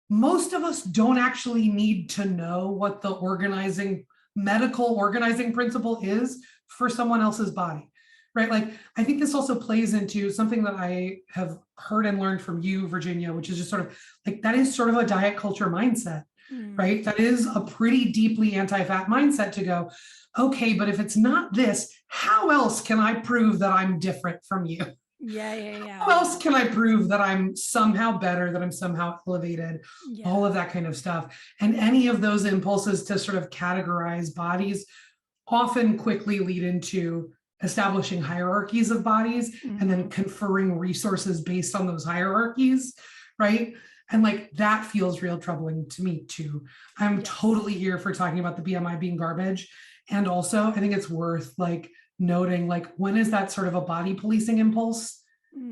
most of us don't actually need to know what the medical organizing principle is for someone else's body, right? I think this also plays into something that I have heard and learned from you, Virginia, which is just sort of that is sort of a diet culture mindset, right? That is a pretty deeply anti-fat mindset to go, okay, but if it's not this, how else can I prove that I'm different from you?
Yeah.
How else can I prove that I'm somehow better, that I'm somehow elevated, all of that kind of stuff. And any of those impulses to sort of categorize bodies often quickly lead into establishing hierarchies of bodies and then conferring resources based on those hierarchies, right? And that feels real troubling to me too. I'm totally here for talking about the BMI being garbage. And also I think it's worth noting when is that sort of a body policing impulse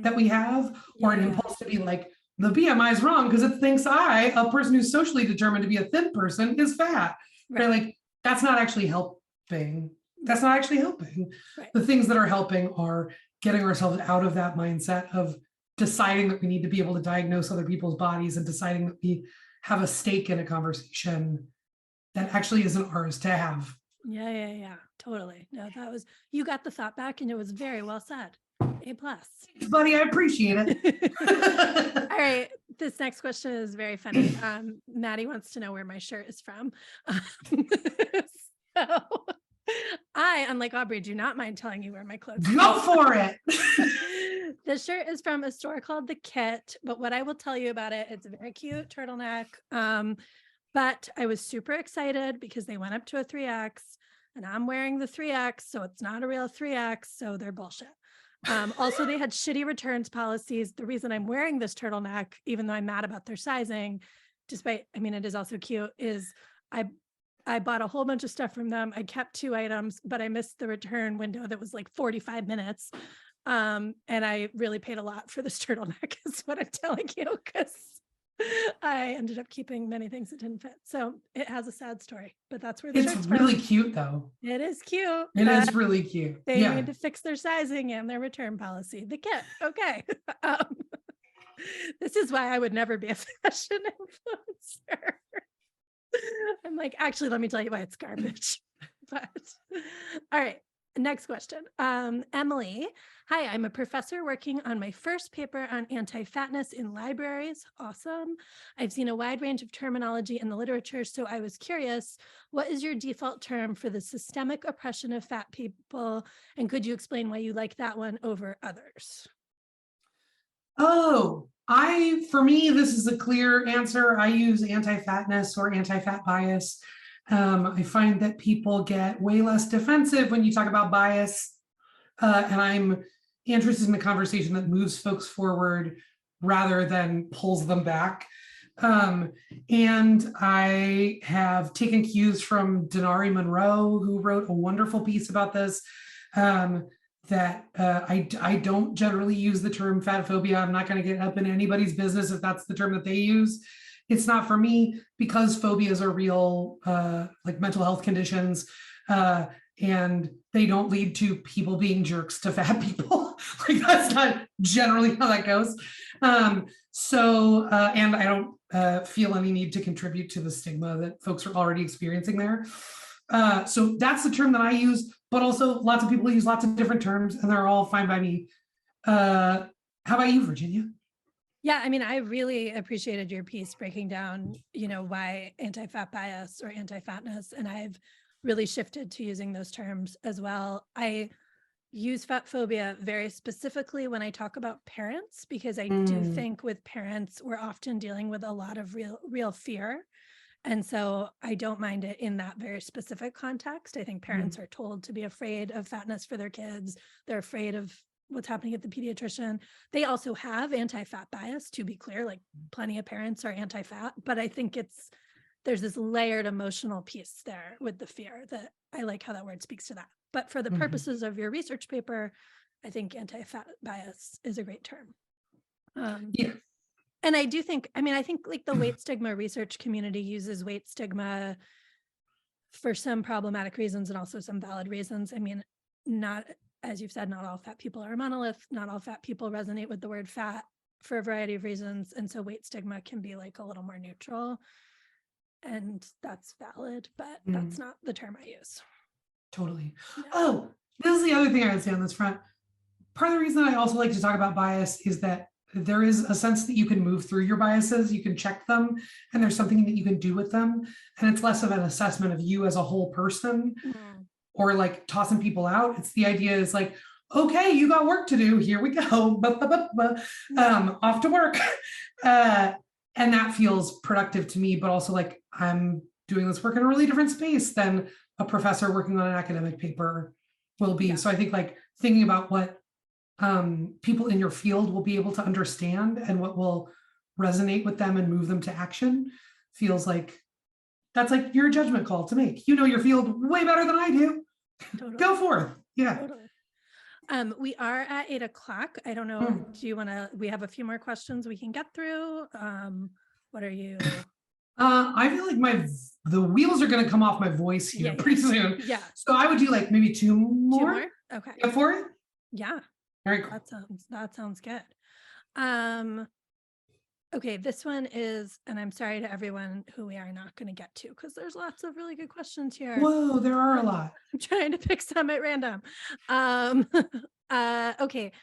that we have, or an impulse to be the BMI is wrong because it thinks a person who's socially determined to be a thin person, is fat. Right? That's not actually helping. That's not actually helping. Right. The things that are helping are getting ourselves out of that mindset of deciding that we need to be able to diagnose other people's bodies and deciding that we have a stake in a conversation that actually isn't ours to have.
Yeah. Totally. No, you got the thought back and it was very well said. A+.
Thanks, buddy. I appreciate it.
All right. This next question is very funny. Maddie wants to know where my shirt is from. So I, unlike Aubrey, do not mind telling you where my clothes are.
Go for it.
The shirt is from a store called The Kit, but what I will tell you about it, it's a very cute turtleneck. But I was super excited because they went up to a 3X and I'm wearing the 3X. So it's not a real 3X. So they're bullshit. Also, they had shitty returns policies. The reason I'm wearing this turtleneck, even though I'm mad about their sizing, despite, I mean, it is also cute, is I bought a whole bunch of stuff from them. I kept 2 items, but I missed the return window that was like 45 minutes. And I really paid a lot for this turtleneck is what I'm telling you, because I ended up keeping many things that didn't fit. So it has a sad story, but that's where the
It's
shirt's
really
from.
cute though.
It is cute.
It is really cute.
They
Yeah.
need to fix their sizing and their return policy. The kit. Okay. Um, this is why I would never be a fashion influencer. I'm like, actually, let me tell you why it's garbage. But all right. Next question. Emily, hi, I'm a professor working on my first paper on anti-fatness in libraries. Awesome. I've seen a wide range of terminology in the literature, so I was curious, what is your default term for the systemic oppression of fat people? And could you explain why you like that one over others?
Oh, for me, this is a clear answer. I use anti-fatness or anti-fat bias. I find that people get way less defensive when you talk about bias. And I'm interested in a conversation that moves folks forward rather than pulls them back. And I have taken cues from Denari Monroe, who wrote a wonderful piece about this. I don't generally use the term fat phobia. I'm not going to get up in anybody's business if that's the term that they use. It's not for me, because phobias are real, like mental health conditions, and they don't lead to people being jerks to fat people. Like, that's not generally how that goes. And I don't feel any need to contribute to the stigma that folks are already experiencing there. So that's the term that I use, but also lots of people use lots of different terms, and they're all fine by me. How about you, Virginia?
Yeah, I mean, I really appreciated your piece breaking down, why anti-fat bias or anti-fatness, and I've really shifted to using those terms as well. I use fat phobia very specifically when I talk about parents, because I do think with parents, we're often dealing with a lot of real fear. And so I don't mind it in that very specific context. I think parents are told to be afraid of fatness for their kids. They're afraid of what's happening at the pediatrician. They also have anti-fat bias, to be clear, like plenty of parents are anti-fat, but I think there's this layered emotional piece there with the fear that I like how that word speaks to that. But for the purposes of your research paper, I think anti-fat bias is a great term.
Yeah.
And I do think, I think like the weight stigma research community uses weight stigma for some problematic reasons and also some valid reasons. I mean, not, as you've said, not all fat people are a monolith. Not all fat people resonate with the word fat for a variety of reasons. And so weight stigma can be like a little more neutral, and that's valid, but that's not the term I use.
Totally.
No.
Oh, this is the other thing I would say on this front. Part of the reason I also like to talk about bias is that there is a sense that you can move through your biases, you can check them, and there's something that you can do with them. And it's less of an assessment of you as a whole person or like tossing people out. It's the idea is like, okay, you got work to do. Here we go. Off to work. And that feels productive to me, but also like I'm doing this work in a really different space than a professor working on an academic paper will be. So I think like thinking about what people in your field will be able to understand and what will resonate with them and move them to action feels like that's like your judgment call to make. You know your field way better than I do. Totally. Go forth. Yeah.
Totally. We are at 8 o'clock. I don't know. Do you want to, we have a few more questions we can get through. What are you?
I feel like the wheels are going to come off my voice here pretty soon. Yeah. So I would do like maybe two more.
Okay.
Go for it.
Yeah.
Very cool.
That sounds good. Okay, this one is, and I'm sorry to everyone who we are not going to get to, because there's lots of really good questions here.
Whoa, there are a lot.
I'm trying to pick some at random. Okay.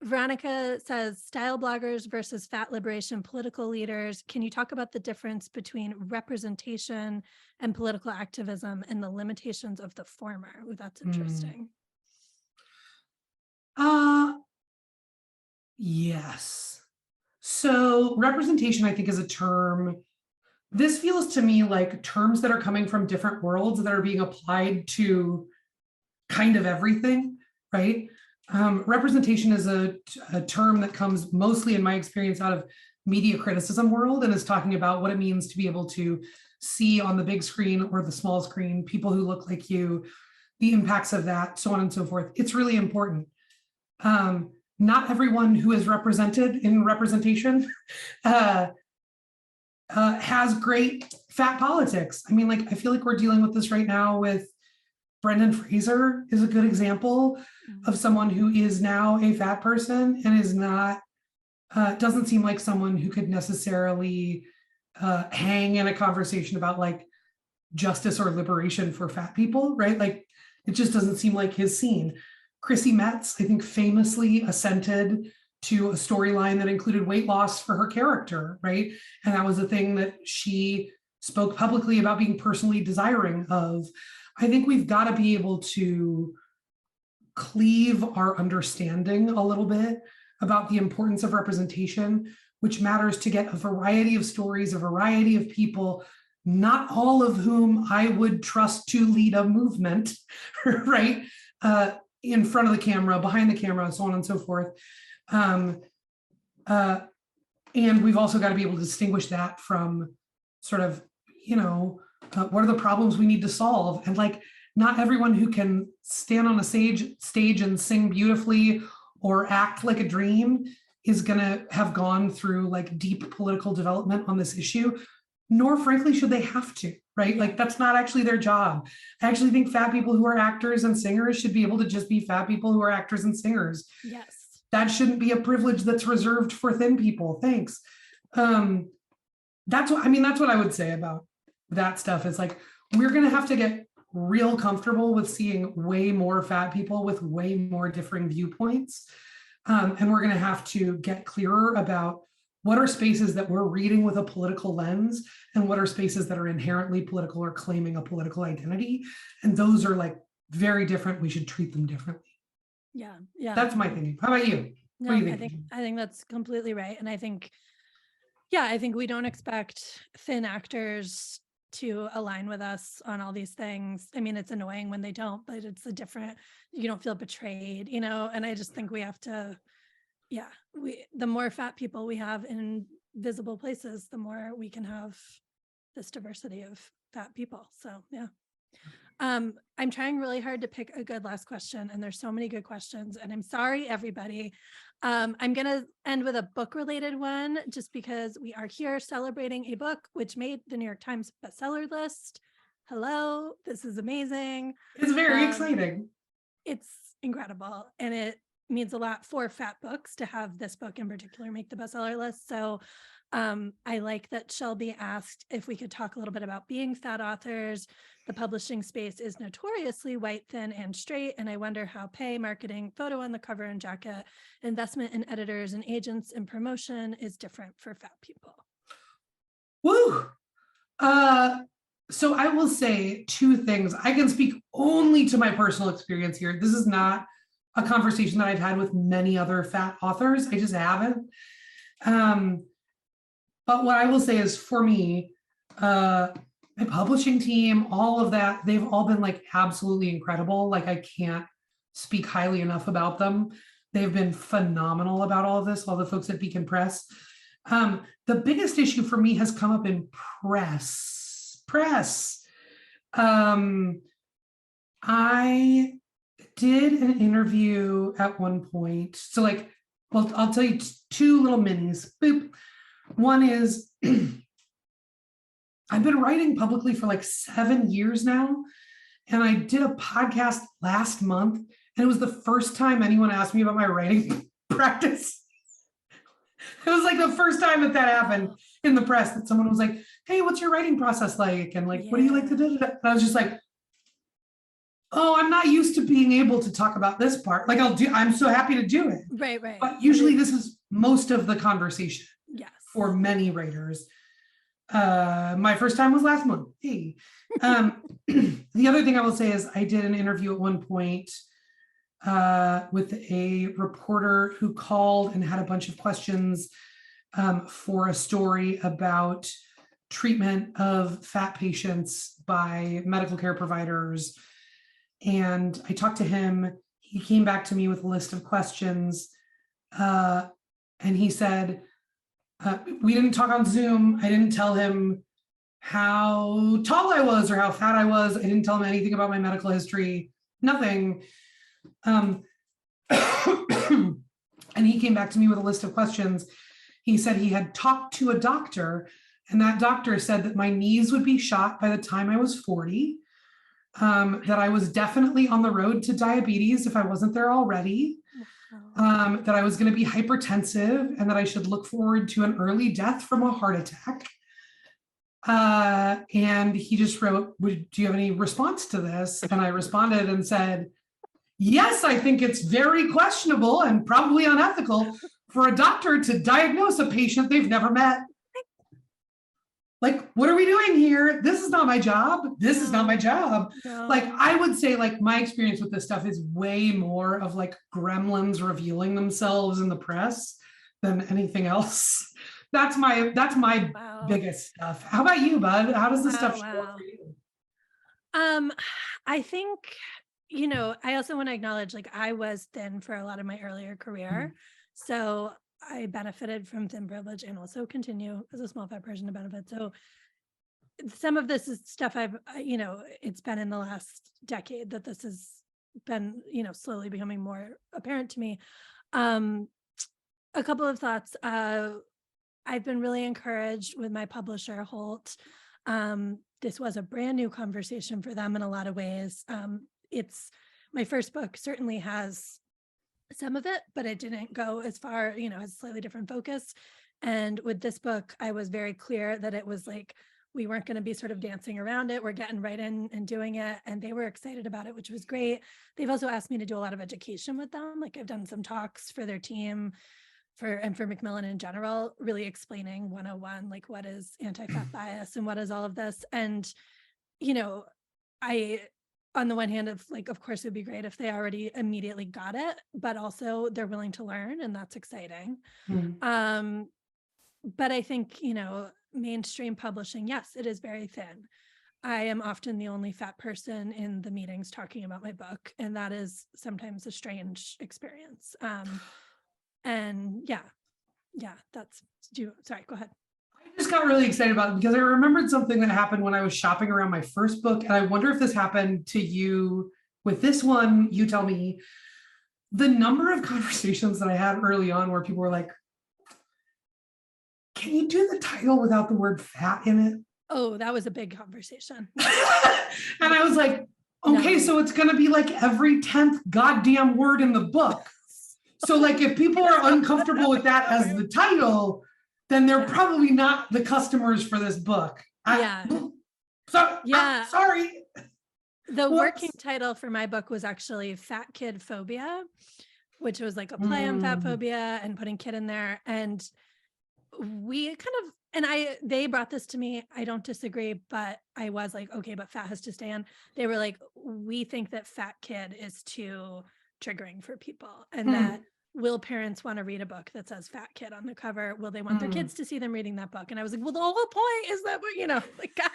Veronica says, style bloggers versus fat liberation political leaders. Can you talk about the difference between representation and political activism and the limitations of the former? Ooh, that's interesting.
Yes. So representation, I think, is a term. This feels to me like terms that are coming from different worlds that are being applied to kind of everything, right? Representation is a term that comes mostly, in my experience, out of media criticism world and is talking about what it means to be able to see on the big screen or the small screen people who look like you, the impacts of that, so on and so forth. It's really important. Not everyone who is represented in representation has great fat politics. I mean, like, I feel like we're dealing with this right now with Brendan Fraser is a good example of someone who is now a fat person and is not, doesn't seem like someone who could necessarily hang in a conversation about like justice or liberation for fat people, right? Like, it just doesn't seem like his scene. Chrissy Metz, I think, famously assented to a storyline that included weight loss for her character, right? And that was the thing that she spoke publicly about being personally desiring of. I think we've got to be able to cleave our understanding a little bit about the importance of representation, which matters to get a variety of stories, a variety of people, not all of whom I would trust to lead a movement, right? In front of the camera, behind the camera, so on and so forth. And we've also got to be able to distinguish that from sort of, you know, what are the problems we need to solve? And like, not everyone who can stand on a stage and sing beautifully or act like a dream is going to have gone through like deep political development on this issue, nor frankly should they have to, right? Like, that's not actually their job. I actually think fat people who are actors and singers should be able to just be fat people who are actors and singers.
Yes.
That shouldn't be a privilege that's reserved for thin people. Thanks. That's what I would say about that stuff. Is like, we're going to have to get real comfortable with seeing way more fat people with way more differing viewpoints. And we're going to have to get clearer about what are spaces that we're reading with a political lens and what are spaces that are inherently political or claiming a political identity. And those are like very different. We should treat them differently.
Yeah. Yeah.
That's my thinking. How about you?
No, I think that's completely right. And I think we don't expect thin actors to align with us on all these things. I mean, it's annoying when they don't, but it's you don't feel betrayed, you know? And I just think we have to, the more fat people we have in visible places, the more we can have this diversity of fat people. So, yeah. I'm trying really hard to pick a good last question, and there's so many good questions, and I'm sorry, everybody. I'm going to end with a book related one just because we are here celebrating a book which made the New York Times bestseller list. Hello, this is amazing.
It's very exciting.
It's incredible. And it means a lot for fat books to have this book in particular make the bestseller list. So I like that Shelby asked if we could talk a little bit about being fat authors. The publishing space is notoriously white, thin, and straight, and I wonder how pay, marketing, photo on the cover and jacket, investment in editors and agents, and promotion is different for fat people.
Woo! So I will say two things. I can speak only to my personal experience here. This is not a conversation that I've had with many other fat authors. I just haven't. But what I will say is, for me, my publishing team, all of that, they've all been like absolutely incredible. Like, I can't speak highly enough about them. They've been phenomenal about all of this, all the folks at Beacon Press. The biggest issue for me has come up in press. I did an interview at one point. So like, well, I'll tell you two little minis. Boop. One is I've been writing publicly for like 7 years now. And I did a podcast last month, and it was the first time anyone asked me about my writing practice. It was like the first time that happened in the press, that someone was like, hey, what's your writing process like? And like, what do you like to do? And I was just like, oh, I'm not used to being able to talk about this part. Like, I'm so happy to do it.
Right.
But usually this is most of the conversation.
Yes.
For many writers. My first time was last month. Hey. The other thing I will say is I did an interview at one point with a reporter who called and had a bunch of questions for a story about treatment of fat patients by medical care providers. And I talked to him. He came back to me with a list of questions. And he said, We didn't talk on Zoom. I didn't tell him how tall I was or how fat I was. I didn't tell him anything about my medical history, nothing. And he came back to me with a list of questions. He said he had talked to a doctor, and that doctor said that my knees would be shot by the time I was 40, that I was definitely on the road to diabetes if I wasn't there already, that I was going to be hypertensive, and that I should look forward to an early death from a heart attack. And he just wrote, do you have any response to this? And I responded and said, yes, I think it's very questionable and probably unethical for a doctor to diagnose a patient they've never met. Like, what are we doing here? This is not my job. This is not my job.
No.
Like, I would say, like, my experience with this stuff is way more of like gremlins revealing themselves in the press than anything else. That's my
Wow.
biggest stuff. How about you, bud? How does this stuff show
Wow.
up for you?
I think, I also want to acknowledge, like, I was thin for a lot of my earlier career. So I benefited from thin privilege and also continue as a small fat person to benefit. So some of this is stuff it's been in the last decade that this has been, slowly becoming more apparent to me. A couple of thoughts. I've been really encouraged with my publisher, Holt. This was a brand new conversation for them in a lot of ways. It's my first book certainly has some of it, but it didn't go as far, has a slightly different focus. And with this book, I was very clear that it was like, we weren't going to be sort of dancing around it. We're getting right in and doing it. And they were excited about it, which was great. They've also asked me to do a lot of education with them. Like, I've done some talks for their team and for Macmillan in general, really explaining 101, like, what is anti-fat bias and what is all of this. And, I, on the one hand, of course, it would be great if they already immediately got it, but also they're willing to learn, and that's exciting.
Mm.
But I think, mainstream publishing, yes, it is very thin. I am often the only fat person in the meetings talking about my book, and that is sometimes a strange experience. And sorry, go ahead.
I just got really excited about it because I remembered something that happened when I was shopping around my first book. And I wonder if this happened to you with this one. You tell me. The number of conversations that I had early on where people were like, can you do the title without the word fat in it?
Oh, that was a big conversation.
And I was like, okay,
No.
so it's going to be like every 10th goddamn word in the book. So like, if people are uncomfortable with that as the title, then they're probably not the customers for this book. Sorry.
The working title for my book was actually Fat Kid Phobia, which was like a play on fat phobia and putting kid in there. And we they brought this to me. I don't disagree, but I was like, okay, but fat has to stand. They were like, we think that fat kid is too triggering for people, and that will parents want to read a book that says fat kid on the cover? Will they want their kids to see them reading that book? And I was like, well, the whole point is that we're, like, guys,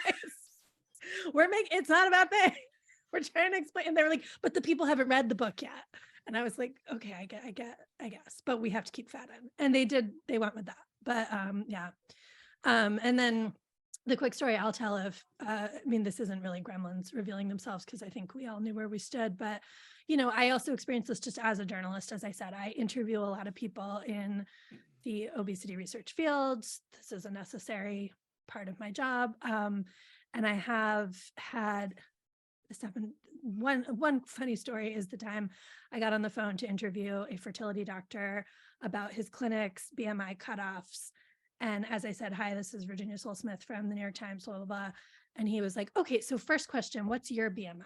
it's not about that. We're trying to explain. And they were like, but the people haven't read the book yet. And I was like, okay, I guess, but we have to keep fat in. And they went with that. But and then the quick story I'll tell this isn't really gremlins revealing themselves, because I think we all knew where we stood, but I also experienced this just as a journalist. As I said, I interview a lot of people in the obesity research fields. This is a necessary part of my job. And I have had this happen. One funny story is the time I got on the phone to interview a fertility doctor about his clinic's BMI cutoffs. And as I said, hi, this is Virginia Soul-Smith from the New York Times, blah, blah, blah. And he was like, okay, so first question, what's your BMI?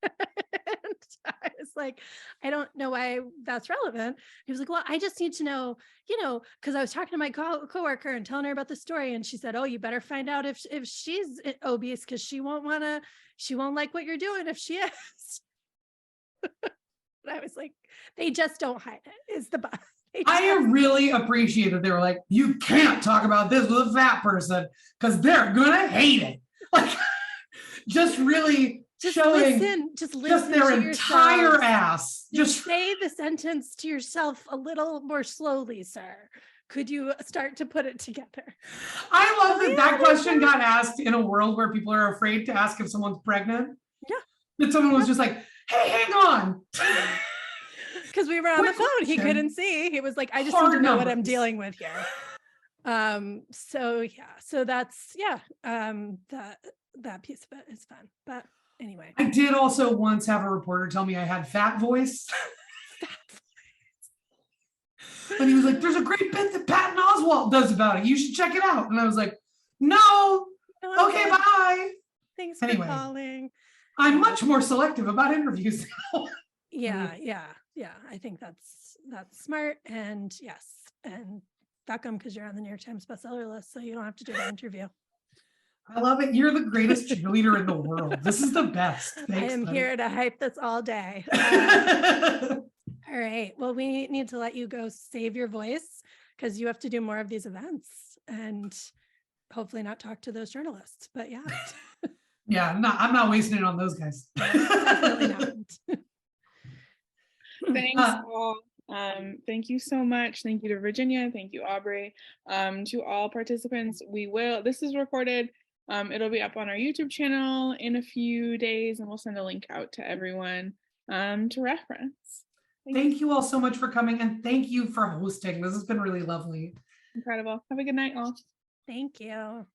And I was like, I don't know why that's relevant. He was like, well, I just need to know, because I was talking to my coworker and telling her about the story. And she said, oh, you better find out if she's obese, because she won't like what you're doing if she is. And I was like, they just don't hide it, is the buzz.
I really appreciate that they were like, you can't talk about this with a fat person because they're gonna hate it. Like, just really showing
just
their entire ass.
Just say the sentence to yourself a little more slowly, sir. Could you start to put it together?
I love that question got asked in a world where people are afraid to ask if someone's pregnant.
Yeah.
That someone was just like, hey, hang on.
Because we were on the phone. He couldn't see. He was like, I just need to know what I'm dealing with here. So that's that piece of it is fun. But anyway.
I did also once have a reporter tell me I had fat voice. And he was like, there's a great bit that Patton Oswalt does about it. You should check it out. And I was like, no. Okay, bye.
Thanks for calling.
I'm much more selective about interviews now.
Yeah. I think that's smart. And yes. And welcome, because you're on the New York Times bestseller list, so you don't have to do the interview.
I love it. You're the greatest cheerleader in the world. This is the best. Thanks,
I am
buddy.
here to hype this all day. All right. Well, we need to let you go save your voice, because you have to do more of these events and hopefully not talk to those journalists. But yeah.
Yeah, I'm not wasting it on those guys.
Definitely not.
Thanks all. Thank you so much. Thank you to Virginia. Thank you, Aubrey. To all participants, this is recorded. It'll be up on our YouTube channel in a few days, and we'll send a link out to everyone to reference.
Thank you all so much for coming, and thank you for hosting. This has been really lovely.
Incredible. Have a good night, all.
Thank you.